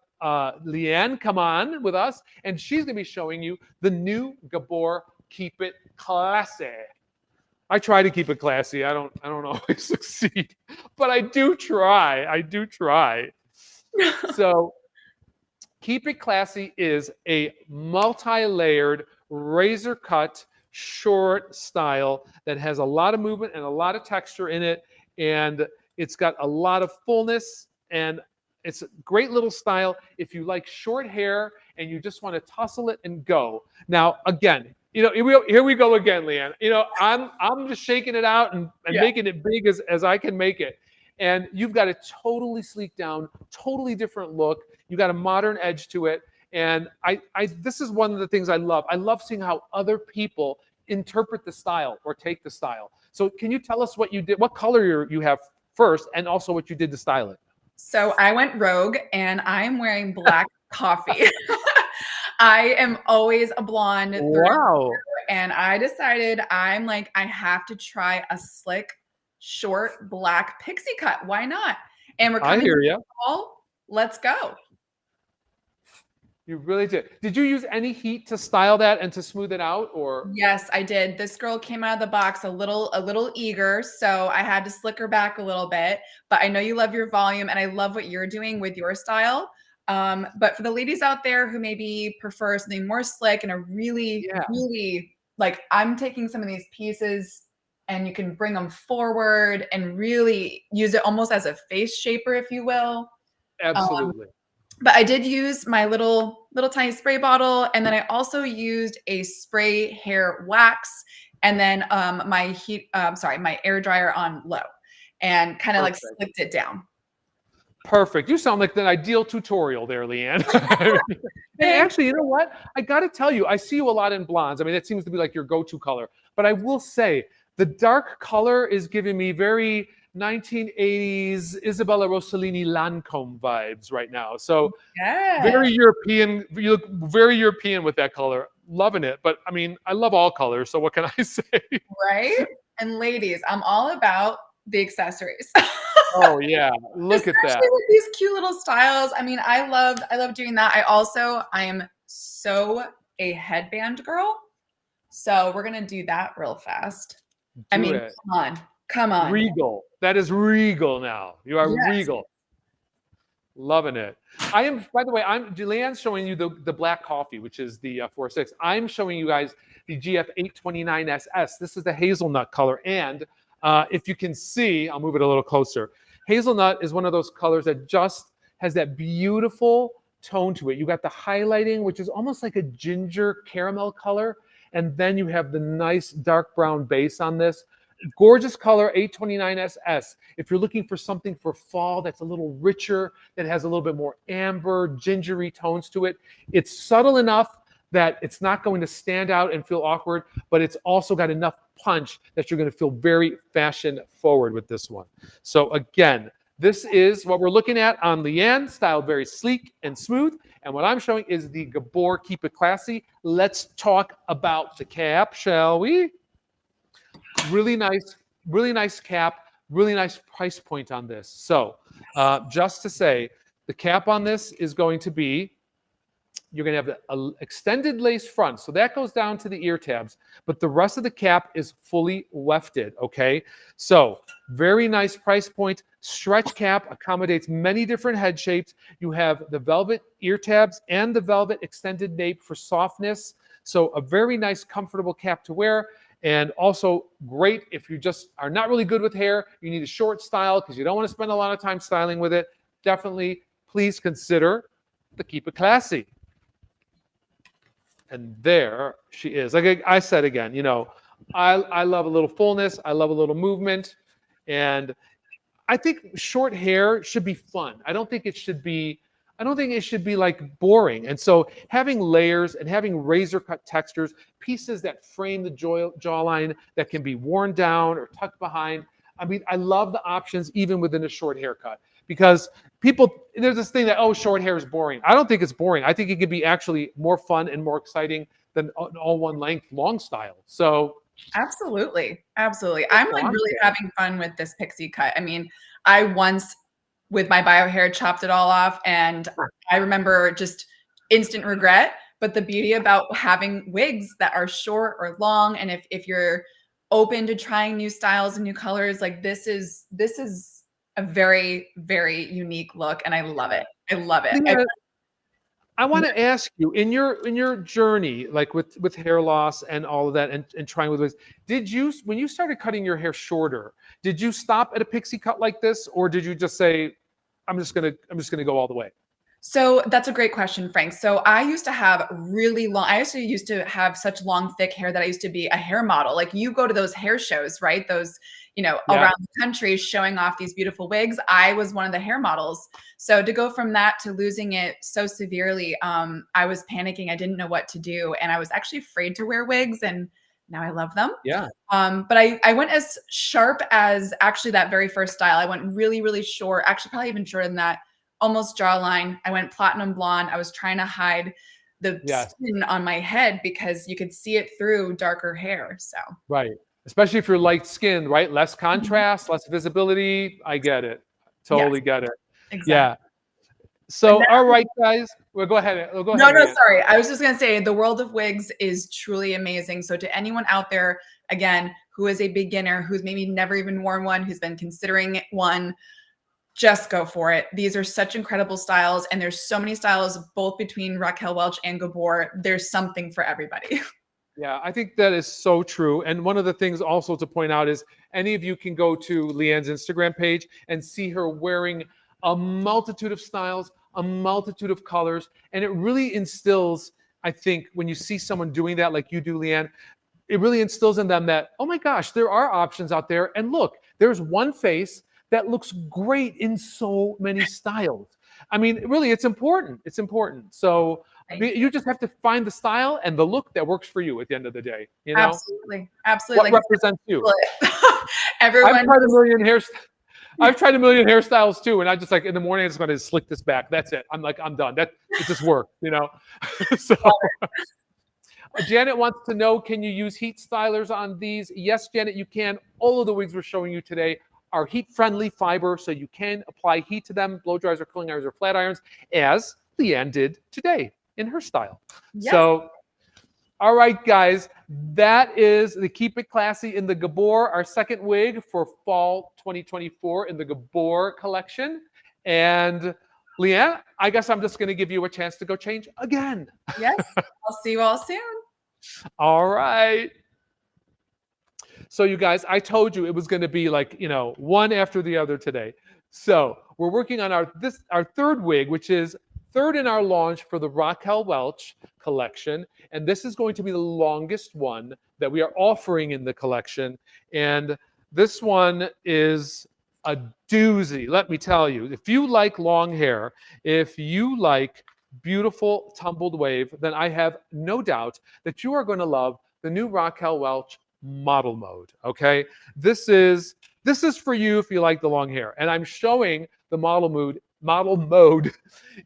Liane come on with us, and she's going to be showing you the new Gabor Keep It Classy. I try to keep it classy. I don't always succeed, but I do try. So Keep It Classy is a multi-layered razor cut short style that has a lot of movement and a lot of texture in it, and it's got a lot of fullness, and it's a great little style if you like short hair and you just want to tussle it and go. Now, again, you know, here we go again, Liane. You know, I'm just shaking it out and making it big as I can make it. And you've got a totally sleek down, totally different look. You got a modern edge to it. And this is one of the things I love. I love seeing how other people interpret the style or take the style. So can you tell us what you did, what color you have first, and also what you did to style it? So I went rogue and I'm wearing black coffee. I am always a blonde. Wow. And I decided I have to try a slick short black pixie cut. Why not? And we're I coming hear into you. fall. Let's go. You really did. Did you use any heat to style that and to smooth it out, or? Yes, I did. This girl came out of the box a little eager, so I had to slick her back a little bit. But I know you love your volume, and I love what you're doing with your style. But for the ladies out there who maybe prefer something more slick and a really, Yeah. really like, I'm taking some of these pieces and you can bring them forward and really use it almost as a face shaper, if you will. Absolutely. But I did use my little tiny spray bottle, and then I also used a spray hair wax, and then my air dryer on low, and kind of like Perfect. slicked it down. Perfect. You sound like the ideal tutorial there, Liane. And actually, you know what? I got to tell you, I see you a lot in blondes. I mean, that seems to be like your go-to color. But I will say, the dark color is giving me very 1980s Isabella Rossellini Lancome vibes right now. So Yeah. very European. You look very European with that color. Loving it. But I mean, I love all colors. So what can I say? Right? And ladies, I'm all about the accessories. Oh yeah, look at that. Especially with these cute little styles. I mean, I love doing that. I am so a headband girl. So we're gonna do that real fast. I mean, it. come on. Regal. That is regal now. You are Yes. regal. Loving it. I am, by the way, Liane's showing you the black coffee, which is the 4.6. I'm showing you guys the GF 829SS. This is the hazelnut color. And if you can see, I'll move it a little closer. Hazelnut is one of those colors that just has that beautiful tone to it. You got the highlighting, which is almost like a ginger caramel color. And then you have the nice dark brown base on this. Gorgeous color, 829SS. If you're looking for something for fall that's a little richer, that has a little bit more amber, gingery tones to it, it's subtle enough that it's not going to stand out and feel awkward, but it's also got enough punch that you're going to feel very fashion forward with this one. So again, this is what we're looking at on Liane, styled very sleek and smooth. And what I'm showing is the Gabor Keep It Classy. Let's talk about the cap, shall we? Really nice cap, really nice price point on this. So just to say, the cap on this is going to be, you're going to have an extended lace front. So that goes down to the ear tabs, but the rest of the cap is fully wefted, okay? So very nice price point. Stretch cap accommodates many different head shapes. You have the velvet ear tabs and the velvet extended nape for softness. So a very nice, comfortable cap to wear. And also great if you just are not really good with hair, you need a short style because you don't want to spend a lot of time styling with it. Definitely, please consider the Keep It Classy. And there she is. Like I said again, you know, I love a little fullness. I love a little movement. And I think short hair should be fun. I don't think it should be like boring. And so having layers and having razor cut textures, pieces that frame the jawline that can be worn down or tucked behind. I mean, I love the options even within a short haircut because there's this thing that, oh, short hair is boring. I don't think it's boring. I think it could be actually more fun and more exciting than an all one length long style. So absolutely. I'm like really having fun with this pixie cut. I mean, I once with my bio hair chopped it all off, and I remember just instant regret. But the beauty about having wigs that are short or long, and if you're open to trying new styles and new colors, like this is a very, very unique look, and I love it. I love it. Yeah. I want to ask you, in your journey, like with hair loss and all of that, and trying with wigs, when you started cutting your hair shorter, did you stop at a pixie cut like this, or did you just say, I'm just gonna go all the way? So that's a great question, Frank. So I used to have I actually used to have such long, thick hair that I used to be a hair model. Like you go to those hair shows, right? Those, around the country showing off these beautiful wigs. I was one of the hair models. So to go from that to losing it so severely, I was panicking. I didn't know what to do. And I was actually afraid to wear wigs, and now I love them. Yeah. But I went as sharp as actually that very first style. I went really, really short, actually probably even shorter than that. Almost jawline. I went platinum blonde. I was trying to hide the skin on my head because you could see it through darker hair. So right. Especially if you're light skinned, right? Less contrast, less visibility. I get it. Totally get it. Exactly. Yeah. So, all right, guys. Well, go ahead. Go ahead. No, sorry. I was just going to say the world of wigs is truly amazing. So to anyone out there, again, who is a beginner, who's maybe never even worn one, who's been considering one, just go for it. These are such incredible styles. And there's so many styles, both between Raquel Welch and Gabor. There's something for everybody. Yeah, I think that is so true. And one of the things also to point out is any of you can go to Liane's Instagram page and see her wearing a multitude of styles, a multitude of colors. And it really instills, I think, when you see someone doing that like you do, Liane, it really instills in them that, oh my gosh, there are options out there. And look, there's one face that looks great in so many styles. I mean, really, it's important. It's important. So you just have to find the style and the look that works for you at the end of the day. You know? Absolutely. Absolutely. What represents you? Everyone. I've tried a million hairstyles too. And I just like in the morning, I just going to slick this back. That's it. I'm done. It just worked, you know? So Janet wants to know, can you use heat stylers on these? Yes, Janet, you can. All of the wigs we're showing you today are heat-friendly fiber, so you can apply heat to them, blow dries or curling irons or flat irons, as Liane did today in her style. Yep. So, all right, guys, that is the Keep It Classy in the Gabor, our second wig for fall 2024 in the Gabor collection. And Liane, I guess I'm just going to give you a chance to go change again. Yes, I'll see you all soon. All right. So you guys, I told you it was going to be like, you know, one after the other today. So we're working on our third wig, which is third in our launch for the Raquel Welch collection. And this is going to be the longest one that we are offering in the collection. And this one is a doozy, let me tell you. If you like long hair, if you like beautiful tumbled wave, then I have no doubt that you are going to love the new Raquel Welch model mode. Okay, this is for you if you like the long hair, and I'm showing the model mode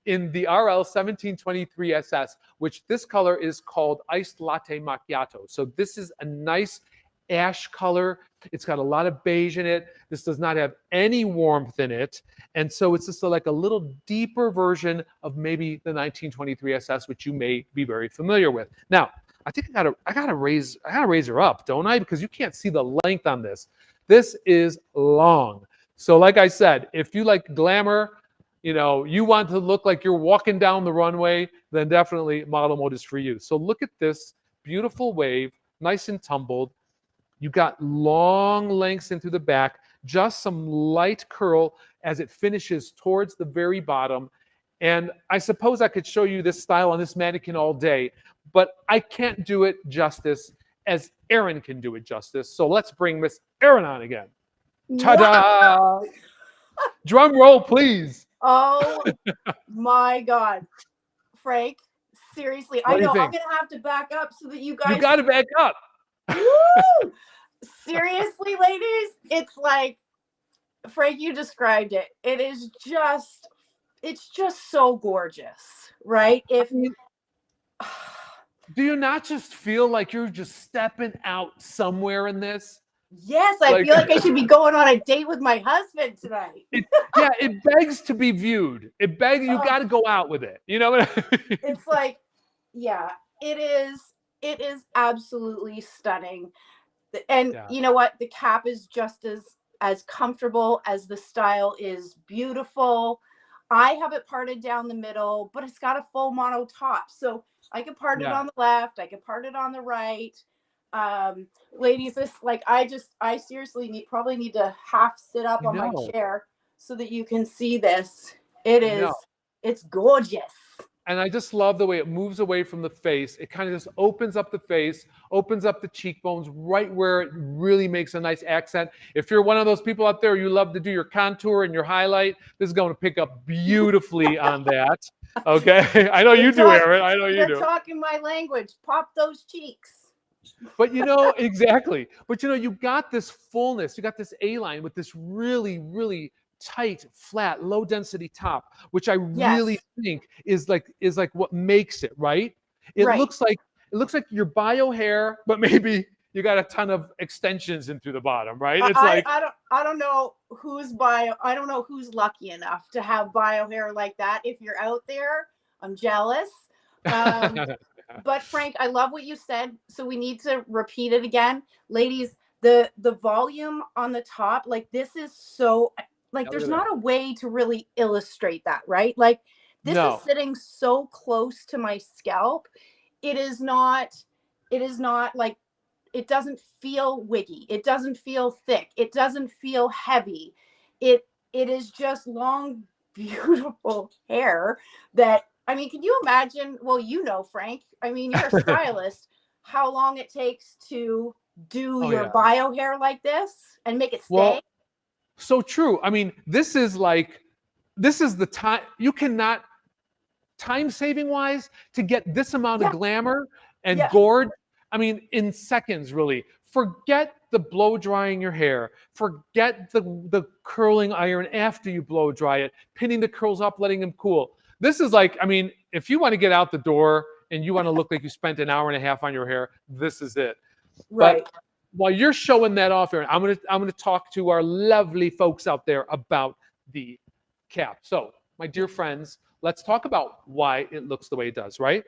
in the RL 1723 SS, which this color is called Iced Latte Macchiato. So this is a nice ash color. It's got a lot of beige in it. This does not have any warmth in it, and so it's just like a little deeper version of maybe the 1923 SS, which you may be very familiar with. Now, I think I gotta raise her up, don't I? Because you can't see the length on this. This is long. So like I said, if you like glamour, you know, you want to look like you're walking down the runway, then definitely model mode is for you. So look at this beautiful wave, nice and tumbled. You got long lengths into the back, just some light curl as it finishes towards the very bottom. And I suppose I could show you this style on this mannequin all day, but I can't do it justice as Erynn can do it justice. So let's bring Miss Erynn on again. Ta-da! Wow. Drum roll, please. Oh my God. Frank, seriously, I know I'm going to have to back up so that you guys... You got to back up. Woo! Seriously, ladies, it's like, Frank, you described it. It's just so gorgeous, right? Do you not just feel like you're just stepping out somewhere in this? Yes, I feel like I should be going on a date with my husband tonight. It begs to be viewed. It begs, you got to go out with it. You know what I mean? It's like, yeah, it is absolutely stunning. And you know what? The cap is just as comfortable as the style is beautiful. I have it parted down the middle, but it's got a full mono top. So I can part it on the left. I can part it on the right. Ladies, this I seriously probably need to half sit up on my chair so that you can see this. It's gorgeous. And I just love the way it moves away from the face. It kind of just opens up the face, opens up the cheekbones right where it really makes a nice accent. If you're one of those people out there, you love to do your contour and your highlight, this is going to pick up beautifully on that. Okay. I know you do, Erynn. I know you do. You're talking my language. Pop those cheeks. But you know, exactly. But you know, you got this fullness, you got this A-line with this really, really tight, flat, low density top, which I really think is like what makes it, right? It looks like your bio hair, but maybe you got a ton of extensions in through the bottom, right? It's I don't know who's I don't know who's lucky enough to have bio hair like that. If you're out there, I'm jealous. But Frank, I love what you said. So we need to repeat it again. Ladies, the volume on the top, like this is so like there's not a way to really illustrate that, right? Like this is sitting so close to my scalp. It is not like, it doesn't feel wiggy. It doesn't feel thick. It doesn't feel heavy. It is just long, beautiful hair that, I mean, can you imagine? Well, you know, Frank, I mean, you're a stylist, how long it takes to do your bio hair like this and make it stay? Well, so true. I mean, this is the time, you cannot, time saving wise, to get this amount of glamour and gorge, I mean, in seconds, really. Forget the blow drying your hair. Forget the curling iron after you blow dry it, pinning the curls up, letting them cool. This is like, I mean, if you want to get out the door and you want to look like you spent an hour and a half on your hair, this is it. Right. But while you're showing that off, Erynn, I'm gonna talk to our lovely folks out there about the cap. So, my dear friends, let's talk about why it looks the way it does, right?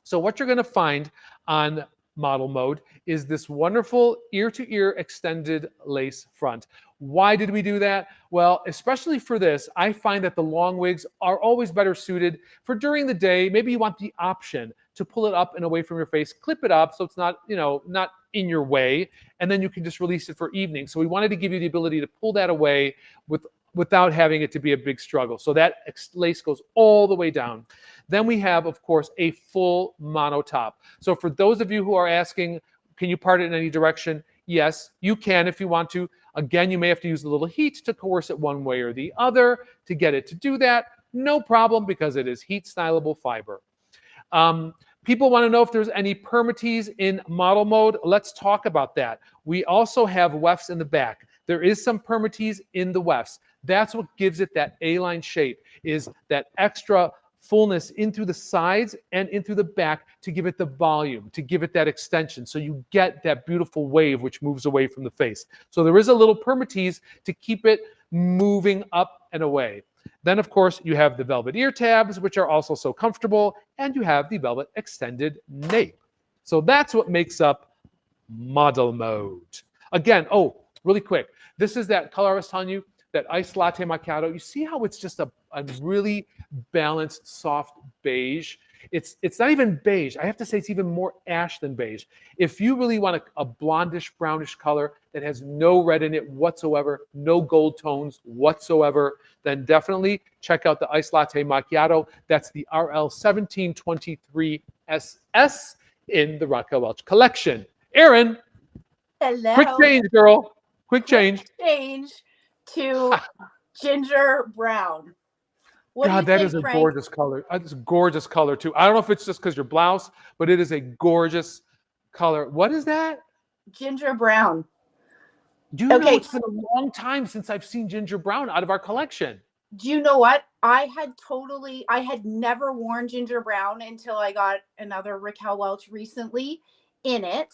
So what you're going to find on model mode is this wonderful ear-to-ear extended lace front. Why did we do that? Well, especially for this, I find that the long wigs are always better suited for during the day. Maybe you want the option to pull it up and away from your face, clip it up so it's not, not in your way, and then you can just release it for evening. So we wanted to give you the ability to pull that away without having it to be a big struggle. So that lace goes all the way down. Then we have, of course, a full mono top. So for those of you who are asking, can you part it in any direction? Yes, you can if you want to. Again, you may have to use a little heat to coerce it one way or the other to get it to do that. No problem, because it is heat stylable fiber. People want to know if there's any permatease in model mode. Let's talk about that. We also have wefts in the back. There is some permatease in the wefts. That's what gives it that A-line shape, is that extra fullness in through the sides and in through the back to give it the volume, to give it that extension. So you get that beautiful wave which moves away from the face. So there is a little permatease to keep it moving up and away. Then, of course, you have the velvet ear tabs, which are also so comfortable, and you have the velvet extended nape. So that's what makes up model mode. Again, really quick, this is that color I was telling you, that iced latte macchiato. You see how it's just a really balanced, soft beige? It's not even beige. I have to say it's even more ash than beige. If you really want a blondish, brownish color that has no red in it whatsoever, no gold tones whatsoever, then definitely check out the iced latte macchiato. That's the RL1723SS in the Raquel Welch collection. Erynn, hello. Quick change, girl. Quick change. Change to ginger brown. What God, do you that think, is a Frank? gorgeous color. It's a gorgeous color too. I don't know if it's just because your blouse, but it is a gorgeous color. What is that? Ginger brown. Do you know it's been a long time since I've seen ginger brown out of our collection. Do you know what? I had never worn ginger brown until I got another Raquel Welch recently in it.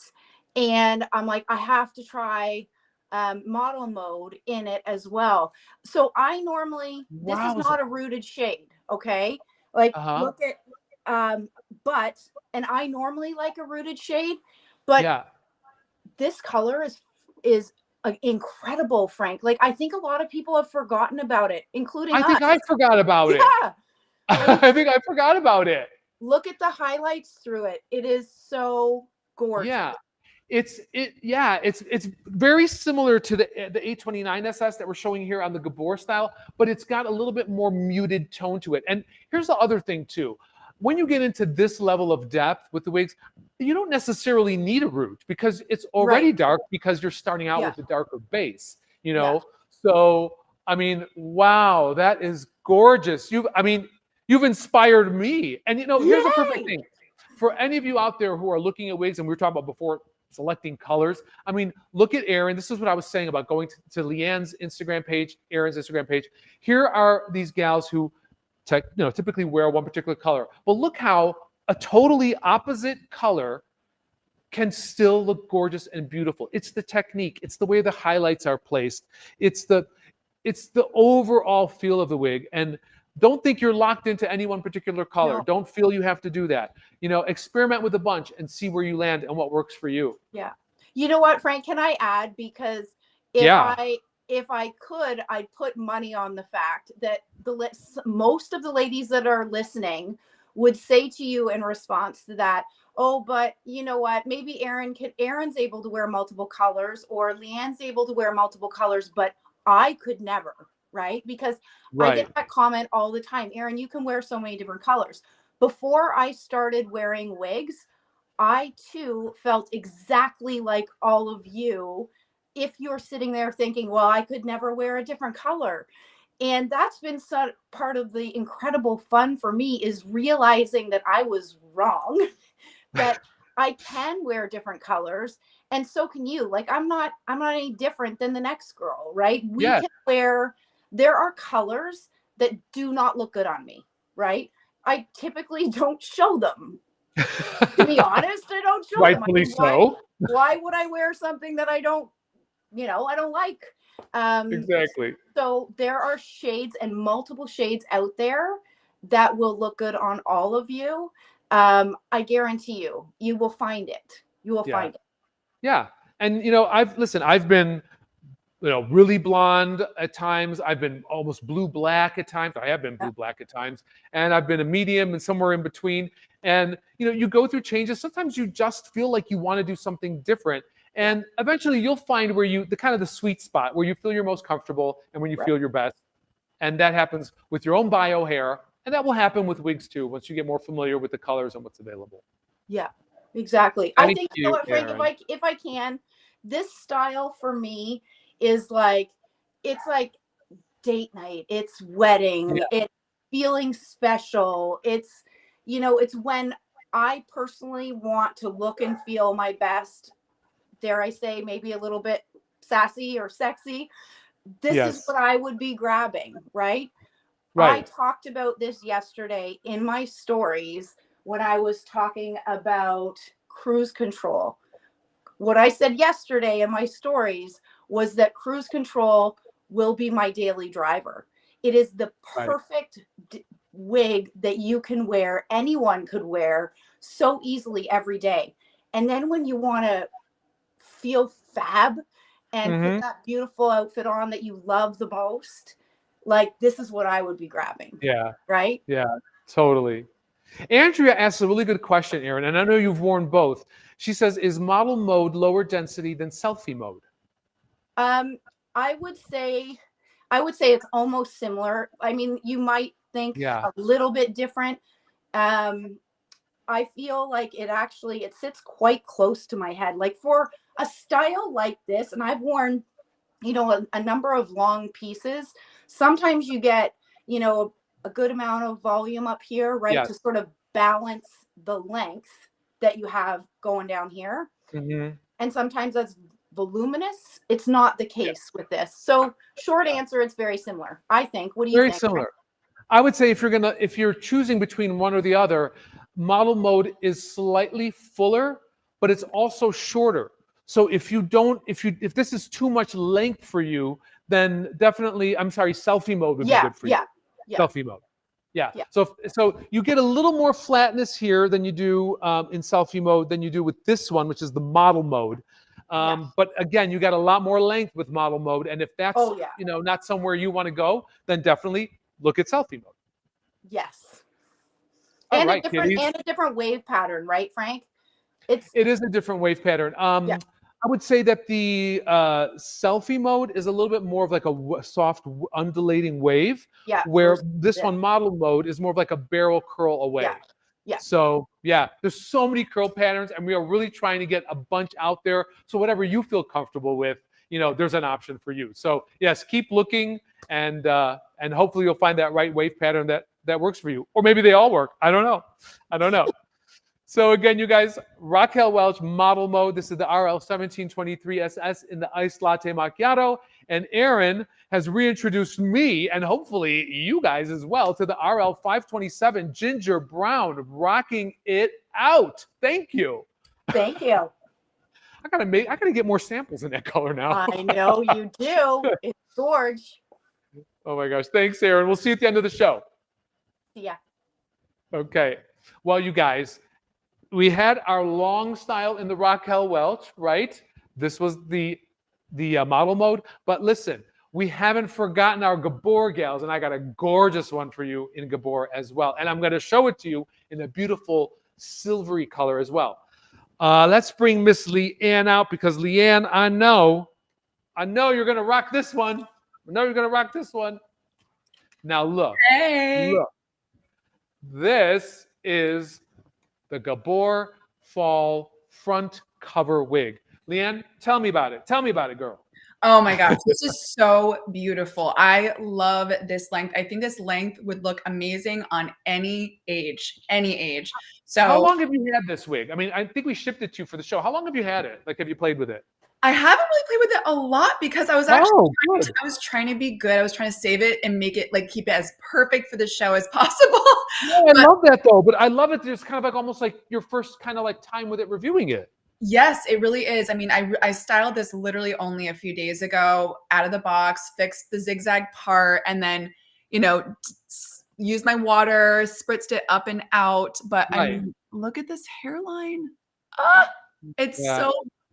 And I'm like, I have to try model mode in it as well. So I normally, this is not a rooted shade, okay? Like look at, and I normally like a rooted shade, but this color is incredible, Frank. Like, I think a lot of people have forgotten about it, including us. I think I forgot about it. I think I forgot about it. Look at the highlights through it. It is so gorgeous. Yeah. It's very similar to the 829 SS that we're showing here on the Gabor style, but it's got a little bit more muted tone to it. And here's the other thing too. When you get into this level of depth with the wigs, you don't necessarily need a root because it's already dark, because you're starting out with a darker base, So, I mean, wow, that is gorgeous. You've inspired me. And here's the perfect thing. For any of you out there who are looking at wigs, and we were talking about before, selecting colors. I mean, look at Erynn. This is what I was saying about going to Liane's Instagram page, Erynn's Instagram page. Here are these gals who typically wear one particular color. But look how a totally opposite color can still look gorgeous and beautiful. It's the technique. It's the way the highlights are placed. It's the overall feel of the wig. And don't think you're locked into any one particular color. No. Don't feel you have to do that. Experiment with a bunch and see where you land and what works for you. Yeah. You know what, Frank, can I add? Because if I could, I'd put money on the fact that most of the ladies that are listening would say to you in response to that, oh, but you know what, maybe Eryn's able to wear multiple colors, or Liane's able to wear multiple colors, but I could never, right? Because I get that comment all the time. Erynn, you can wear so many different colors. Before I started wearing wigs, I too felt exactly like all of you. If you're sitting there thinking, well, I could never wear a different color. And that's been part of the incredible fun for me, is realizing that I was wrong, that I can wear different colors. And so can you. Like, I'm not any different than the next girl, right? We can wear, there are colors that do not look good on me, right? I typically don't show them. To be honest, I don't show them. Rightfully so. Why would I wear something that I don't like? Exactly. So there are shades, and multiple shades out there that will look good on all of you. I guarantee you will find it. You will find it. Yeah. And I've been really blonde at times. I've been almost blue black at times. I have been blue black at times, and I've been a medium and somewhere in between. And you go through changes. Sometimes you just feel like you want to do something different. And eventually you'll find where the sweet spot where you feel you're most comfortable and when you feel your best. And that happens with your own bio hair. And that will happen with wigs too, once you get more familiar with the colors and what's available. Yeah, exactly. I think, you know what, Frank, if I can, this style for me is like, it's like date night. It's wedding. It's feeling special. It's, it's when I personally want to look and feel my best. Dare I say, maybe a little bit sassy or sexy. This is what I would be grabbing, right? I talked about this yesterday in my stories when I was talking about cruise control. What I said yesterday in my stories was that cruise control will be my daily driver. It is the perfect wig that you can wear, anyone could wear so easily every day. And then when you want to feel fab and put that beautiful outfit on that you love the most, like, this is what I would be grabbing. Yeah. Right? Yeah, totally. Andrea asks a really good question, Erynn, and I know you've worn both. She says, is model mode lower density than selfie mode? I would say it's almost similar. I mean, you might think a little bit different. I feel like it sits quite close to my head. Like, for a style like this, and I've worn, a number of long pieces. Sometimes you get, a good amount of volume up here, right? To sort of balance the length that you have going down here. And sometimes that's voluminous. It's not the case with this. So short answer, it's very similar, I think. What do you think? Very similar. I would say if you're choosing between one or the other, model mode is slightly fuller, but it's also shorter. So if this is too much length for you, then definitely, selfie mode would be good for you. Selfie mode. Yeah. So you get a little more flatness here than you do in selfie mode than you do with this one, which is the model mode. But again, you got a lot more length with model mode. And if that's not somewhere you want to go, then definitely look at selfie mode. Yes. And a different wave pattern, right, Frank? It is a different wave pattern. I would say that the selfie mode is a little bit more of like a soft undulating wave, where this one, model mode, is more of like a barrel curl away. So there's so many curl patterns, and we are really trying to get a bunch out there. So whatever you feel comfortable with, there's an option for you. So yes, keep looking, and hopefully you'll find that right wave pattern that works for you. Or maybe they all work. I don't know. So again, you guys, Raquel Welch, model mode. This is the RL1723SS in the iced latte macchiato. And Erynn has reintroduced me, and hopefully you guys as well, to the RL527 ginger brown, rocking it out. Thank you. Thank you. I gotta get more samples in that color now. I know you do. It's gorge. Oh my gosh. Thanks, Erynn. We'll see you at the end of the show. Yeah. Okay. Well, you guys, we had our long style in the Raquel Welch, right? This was the model mode. But listen, we haven't forgotten our Gabor gals, and I got a gorgeous one for you in Gabor as well. And I'm going to show it to you in a beautiful silvery color as well. Let's bring Miss Liane out, because Liane, I know you're going to rock this one. I know you're going to rock this one. Now look. Hey. Look. This is the Gabor fall front cover wig. Liane, tell me about it. Tell me about it, girl. Oh my gosh, this is so beautiful. I love this length. I think this length would look amazing on any age, any age. So how long have you had this wig? I mean, I think we shipped it to you for the show. How long have you had it? Like, have you played with it? I haven't really played with it a lot because I was actually I was trying to be good. I was trying to save it and make it like keep it as perfect for the show as possible. Yeah, I love that though. But I love it. There's kind of like almost like your first kind of like time with it reviewing it. Yes, it really is. I mean, I styled this literally only a few days ago, out of the box, fixed the zigzag part, and then, you know, used my water, spritzed it up and out. But I mean, look at this hairline. Ah, it's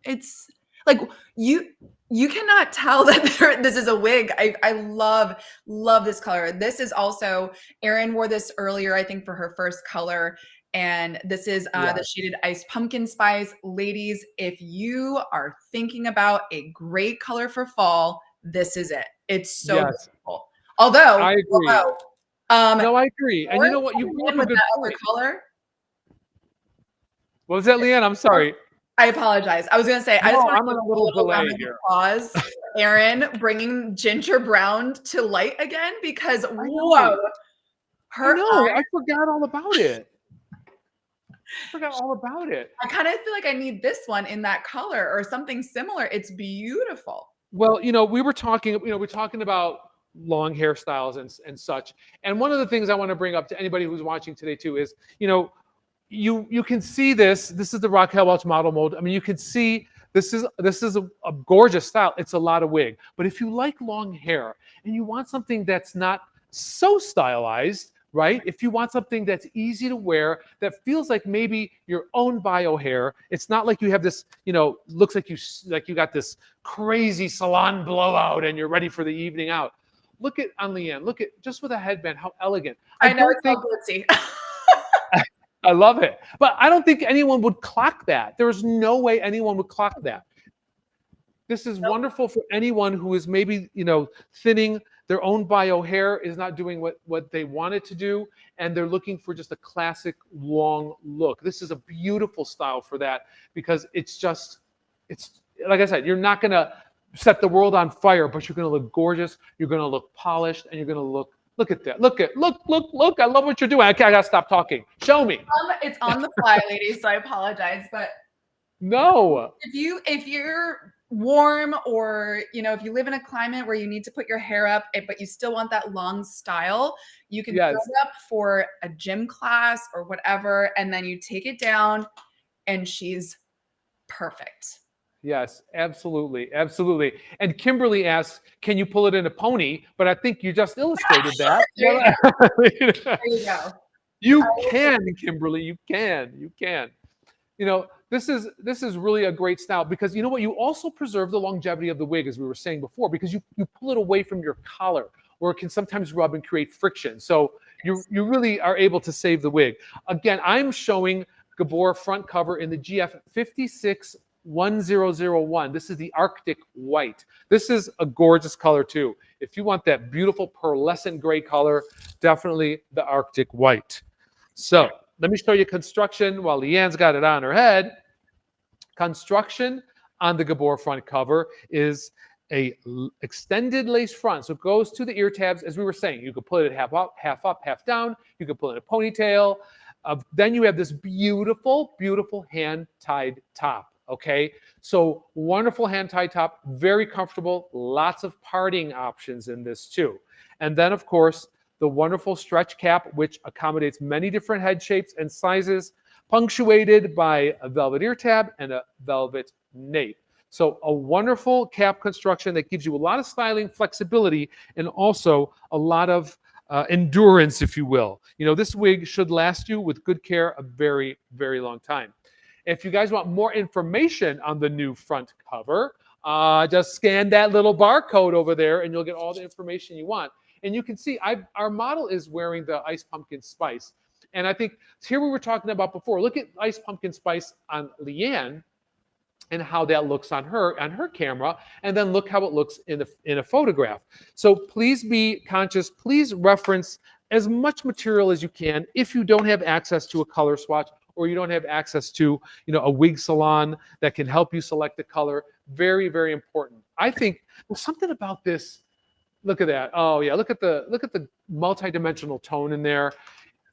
it's like you cannot tell that this is a wig. I love this color. This is also, Erynn wore this earlier, I think, for her first color. And this is the shaded ice pumpkin spice. Ladies, if you are thinking about a great color for fall, this is it. It's so beautiful. Although I agree. No, I agree. And you know what? You brought up a good point. Color. What was that, Liane? I'm sorry. I apologize. I was going to say, I just want to a little delay here. Pause. Erynn bringing ginger brown to light again, because whoa. I forgot all about it. I forgot all about it. I kind of feel like I need this one in that color or something similar. It's beautiful. Well, we were talking, we're talking about long hairstyles and such. And one of the things I want to bring up to anybody who's watching today too is, you can see this. This is the Raquel Welch model mode. I mean, you can see this is a gorgeous style. It's a lot of wig. But if you like long hair and you want something that's not so stylized, right? If you want something that's easy to wear, that feels like maybe your own bio hair, it's not like you have this, looks like you got this crazy salon blowout and you're ready for the evening out. Look at Liane. Look at, just with a headband, how elegant. I know, it's so glitzy. I love it. But I don't think anyone would clock that. There's no way anyone would clock that. This is wonderful for anyone who is maybe, thinning their own bio hair, is not doing what they want it to do, and they're looking for just a classic long look. This is a beautiful style for that, because it's like I said, you're not going to set the world on fire, but you're going to look gorgeous, you're going to look polished, and you're going to look at that. Look. I love what you're doing. I got to stop talking. Show me. It's on the fly, ladies, so I apologize, but no. If you're warm, or if you live in a climate where you need to put your hair up but you still want that long style, you can throw it up for a gym class or whatever, and then you take it down and she's perfect. Yes, absolutely. And Kimberly asks, can you pull it in a pony? But I think you just illustrated that. There you go. You can, Kimberly, you can. This is really a great style, because you know what? You also preserve the longevity of the wig, as we were saying before, because you pull it away from your collar, or it can sometimes rub and create friction. So you really are able to save the wig. Again, I'm showing Gabor front cover in the GF 561001. This is the Arctic White. This is a gorgeous color too. If you want that beautiful pearlescent gray color, definitely the Arctic White. So let me show you construction while Liane's got it on her head. Construction on the Gabor front cover is a extended lace front. So it goes to the ear tabs, as we were saying. You could put it half up, half down. You could put it in a ponytail. Then you have this beautiful, beautiful hand-tied top. Okay, so wonderful hand-tied top, very comfortable. Lots of parting options in this too. And then, of course, the wonderful stretch cap, which accommodates many different head shapes and sizes. punctuated by a velvet ear tab and a velvet nape. So a wonderful cap construction that gives you a lot of styling flexibility and also a lot of endurance, if you will. You know, this wig should last you with good care a very, very long time. If you guys want more information on the new front cover, just scan that little barcode over there and you'll get all the information you want. And you can see our model is wearing the Ice Pumpkin Spice. And I think here we were talking about before. Look at Ice Pumpkin Spice on Liane and how that looks on her camera, and then look how it looks in a photograph. So please be conscious. Please reference as much material as you can. If you don't have access to a color swatch or you don't have access to, you know, a wig salon that can help you select the color, very, very important. I think there's something about this. Look at that. Oh yeah, look at the multi-dimensional tone in there.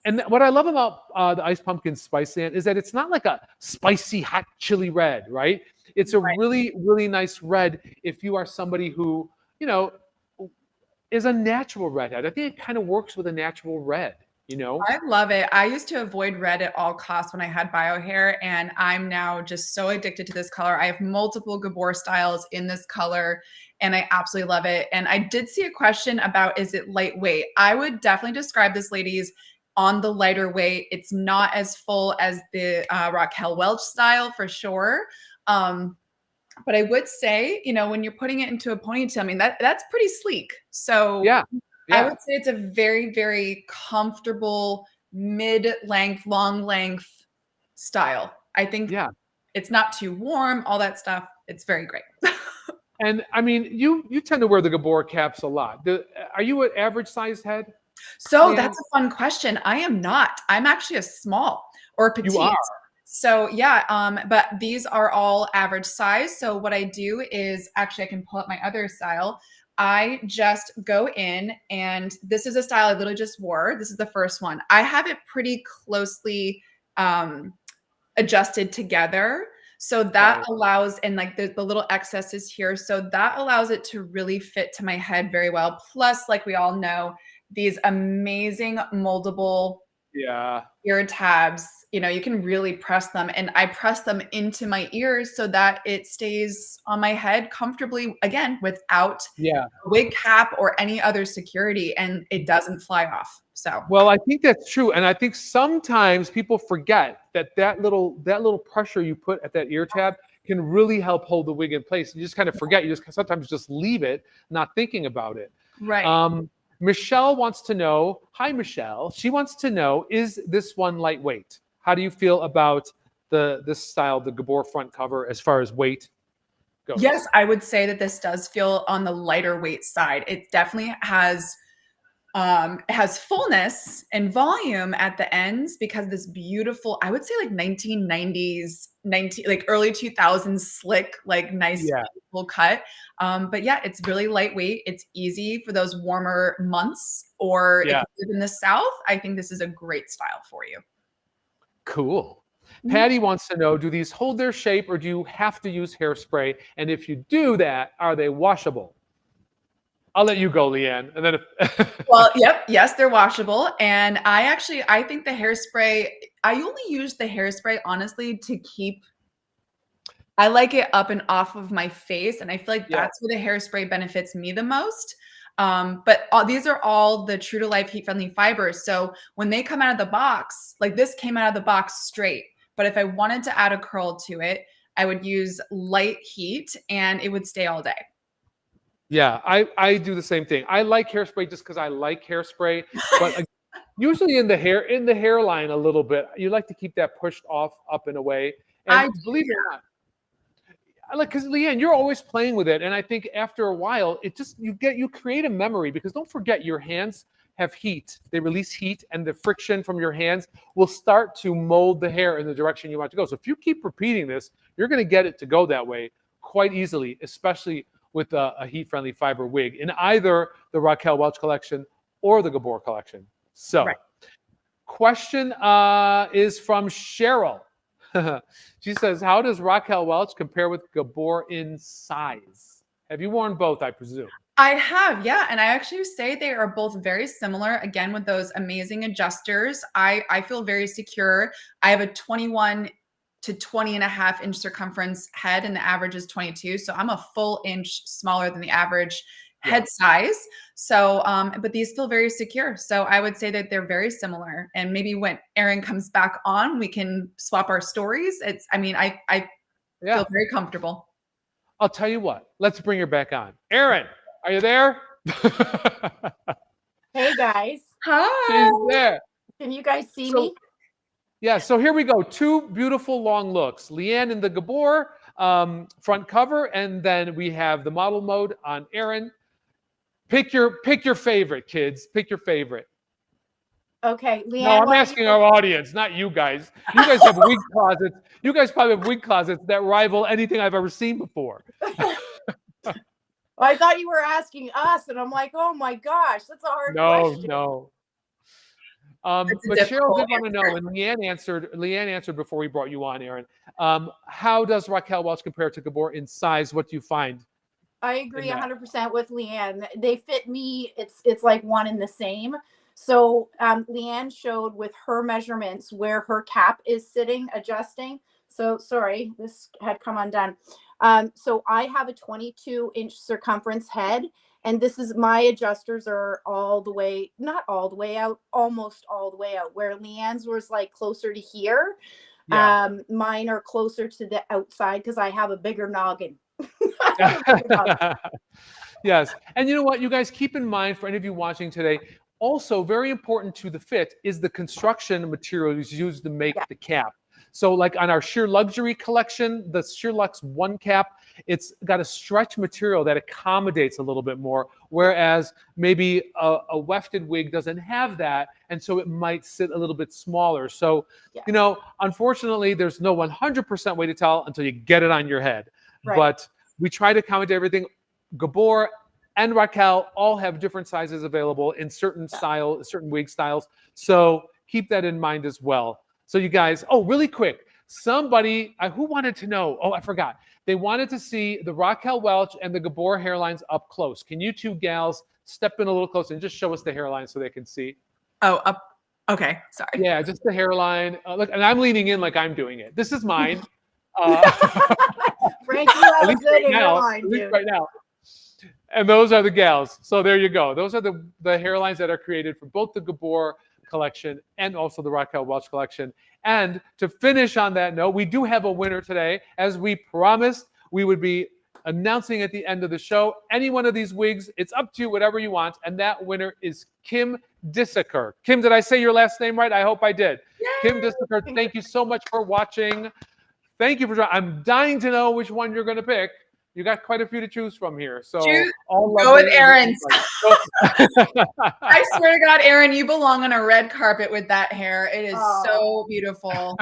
And what I love about the Ice Pumpkin Spice Sand is that it's not like a spicy hot chili red, right? It's a really, really nice red if you are somebody who, you know, is a natural redhead. I think it kind of works with a natural red, you know? I love it. I used to avoid red at all costs when I had bio hair, and I'm now just so addicted to this color. I have multiple Gabor styles in this color, and I absolutely love it. And I did see a question about, is it lightweight? I would definitely describe this, ladies, on the lighter weight. It's not as full as the Raquel Welch style for sure. But I would say, you know, when you're putting it into a ponytail, I mean, that's pretty sleek. So Yeah. I would say it's a very, very comfortable mid-length, long length style. I think it's not too warm, all that stuff. It's very great. And I mean, you tend to wear the Gabor caps a lot. Are you an average sized head? So that's a fun question. I am not. I'm actually a small or petite. You are. So yeah, but these are all average size. So what I do is, actually I can pull up my other style. I just go in, and this is a style I literally just wore. This is the first one. I have it pretty closely adjusted together. So that allows, and like the little excesses here. So that allows it to really fit to my head very well. Plus, like we all know, these amazing moldable ear tabs, you know, you can really press them, and I press them into my ears so that it stays on my head comfortably, again, without a wig cap or any other security, and it doesn't fly off. So, well, I think that's true. And I think sometimes people forget that little pressure you put at that ear tab can really help hold the wig in place. You just kind of forget. You just sometimes just leave it, not thinking about it. right. Michelle wants to know, hi, Michelle. She wants to know, is this one lightweight? How do you feel about this style, the Gabor front cover, as far as weight goes? Yes, I would say that this does feel on the lighter weight side. It definitely has fullness and volume at the ends because this beautiful, I would say like 1990s, like early 2000s slick, like nice full cut. But yeah, it's really lightweight. It's easy for those warmer months, or if you live in the South, I think this is a great style for you. Cool. Patty wants to know, do these hold their shape or do you have to use hairspray? And if you do that, are they washable? I'll let you go, Liane. And then well, yes, they're washable. And I think the hairspray, I only use the hairspray, honestly, to keep, I like it up and off of my face. And I feel like that's where the hairspray benefits me the most. But these are all the true to life heat friendly fibers. So when they come out of the box, like this came out of the box straight, but if I wanted to add a curl to it, I would use light heat and it would stay all day. Yeah, I do the same thing. I like hairspray just because I like hairspray, but usually in the hairline a little bit, you like to keep that pushed off, up and away. And believe it or not, because Liane, you're always playing with it, and I think after a while, it just you create a memory, because don't forget your hands have heat. They release heat, and the friction from your hands will start to mold the hair in the direction you want to go. So if you keep repeating this, you're going to get it to go that way quite easily, especially with a heat-friendly fiber wig in either the Raquel Welch collection or the Gabor collection. So, question is from Cheryl. She says, how does Raquel Welch compare with Gabor in size? Have you worn both, I presume? I have, yeah. And I actually say they are both very similar. Again, with those amazing adjusters, I feel very secure. I have a 21 to 20.5 inch circumference head, and the average is 22. So I'm a full inch smaller than the average head size. So, but these feel very secure. So I would say that they're very similar. And maybe when Erynn comes back on, we can swap our stories. I feel very comfortable. I'll tell you what, let's bring her back on. Erynn, are you there? Hey guys. Hi. She's there. Can you guys see me? Yeah, so here we go. Two beautiful long looks. Liane in the Gabor front cover, and then we have the model mode on Erynn. Pick your favorite, kids. Pick your favorite. Okay, Liane. No, I'm asking our audience, not you guys. You guys have wig closets. You guys probably have wig closets that rival anything I've ever seen before. I thought you were asking us, and I'm like, oh my gosh, that's a hard question. No. But Cheryl did want to know, and Liane answered before we brought you on, Erynn. How does Raquel Welch compare to Gabor in size? What do you find? I agree 100% with Liane. They fit me. It's like one and the same. So Liane showed with her measurements where her cap is sitting, adjusting. So sorry, this had come undone. So I have a 22-inch circumference head, and this is my adjusters are all the way, not all the way out, almost all the way out. Where Liane's was like closer to here. Yeah. Mine are closer to the outside because I have a bigger noggin. Yes. And you know what, you guys, keep in mind, for any of you watching today, also very important to the fit is the construction materials used to make the cap. So like on our Sheer Luxury collection, the Sheer Luxe One cap, it's got a stretch material that accommodates a little bit more, whereas maybe a wefted wig doesn't have that, and so it might sit a little bit smaller. So, you know, unfortunately, there's no 100% way to tell until you get it on your head. Right. But we try to accommodate everything. Gabor and Raquel all have different sizes available in certain certain wig styles. So keep that in mind as well. So you guys, really quick, somebody who wanted to know, I forgot. They wanted to see the Raquel Welch and the Gabor hairlines up close. Can you two gals step in a little closer and just show us the hairline so they can see? Oh, up. Okay, sorry. Yeah, just the hairline. Look, and I'm leaning in like I'm doing it. This is mine. Frank, you have a good hairline, dude. Right now. And those are the gals. So there you go. Those are the hairlines that are created for both the Gabor collection and also the Raquel Welch collection. And to finish on that note, we do have a winner today. As we promised, we would be announcing at the end of the show any one of these wigs. It's up to you, whatever you want. And that winner is Kim Dissaker. Kim, did I say your last name right? I hope I did. Yay! Kim Dissaker, thank you so much for watching. Thank you for joining. I'm dying to know which one you're going to pick. You got quite a few to choose from here. So go with Erynn's. I swear to God, Erynn, you belong on a red carpet with that hair. It is so beautiful.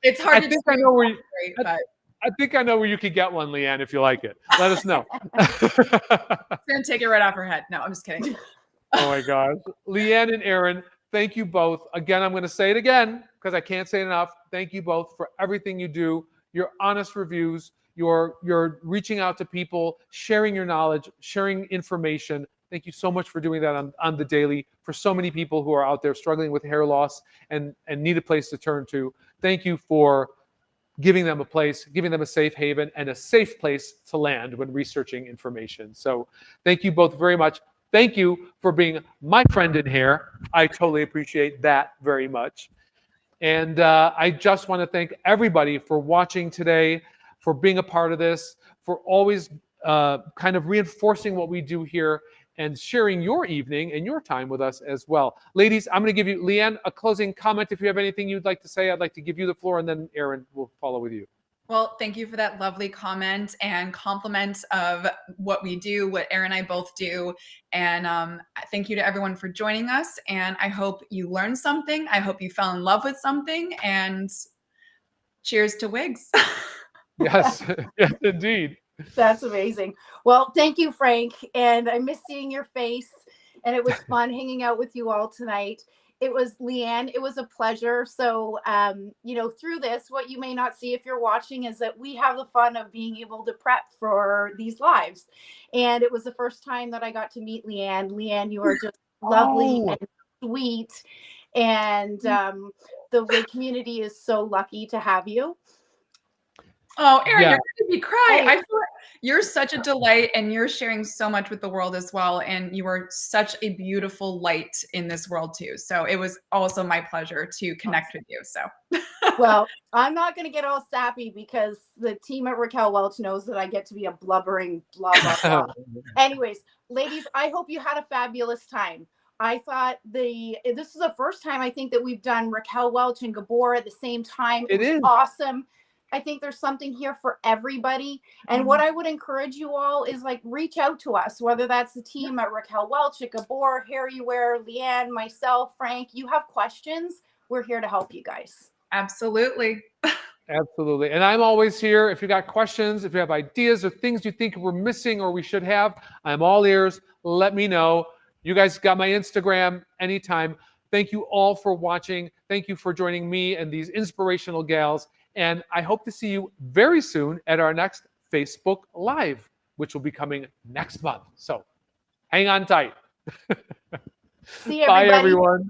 It's hard to I know where I think I know where you could get one, Liane, if you like it. Let us know. It's gonna take it right off her head. No, I'm just kidding. Oh my gosh. Liane and Erynn, thank you both. Again, I'm going to say it again because I can't say it enough. Thank you both for everything you do, your honest reviews, you're reaching out to people, sharing your knowledge, sharing information. Thank you so much for doing that on the daily for so many people who are out there struggling with hair loss and need a place to turn to. Thank you for giving them a place, giving them a safe haven and a safe place to land when researching information. So thank you both very much. Thank you for being my friend in hair. I totally appreciate that very much. And I just want to thank everybody for watching today, for being a part of this, for always kind of reinforcing what we do here and sharing your evening and your time with us as well. Ladies, I'm going to give you, Liane, a closing comment. If you have anything you'd like to say, I'd like to give you the floor, and then Erynn will follow with you. Well, thank you for that lovely comment and compliment of what we do, what Erynn and I both do. And thank you to everyone for joining us. And I hope you learned something. I hope you fell in love with something. And cheers to wigs. Yes, yes, indeed. That's amazing. Well, thank you, Frank. And I miss seeing your face. And it was fun hanging out with you all tonight. It was Liane. It was a pleasure. So, through this, what you may not see if you're watching is that we have the fun of being able to prep for these lives. And it was the first time that I got to meet Liane. Liane, you are just lovely and sweet. And the wig community is so lucky to have you. Oh, Erynn, Yeah. you're making me cry. I feel like you're such a delight, and you're sharing so much with the world as well. And you are such a beautiful light in this world too. So it was also my pleasure to connect with you. So, well, I'm not going to get all sappy because the team at Raquel Welch knows that I get to be a blubbering blah, blah, blah. Anyways, ladies, I hope you had a fabulous time. I thought this is the first time I think that we've done Raquel Welch and Gabor at the same time. It was awesome. I think there's something here for everybody. And what I would encourage you all is like reach out to us, whether that's the team at Raquel Welch, at Gabor, HairUWear, Liane, myself, Frank. You have questions, we're here to help you guys. absolutely. Absolutely. And I'm always here. If you got questions, if you have ideas or things you think we're missing or we should have, I'm all ears. Let me know. You guys got my Instagram anytime. Thank you all for watching. Thank you for joining me and these inspirational gals. And I hope to see you very soon at our next Facebook Live, which will be coming next month. So hang on tight. See you, Bye, everyone.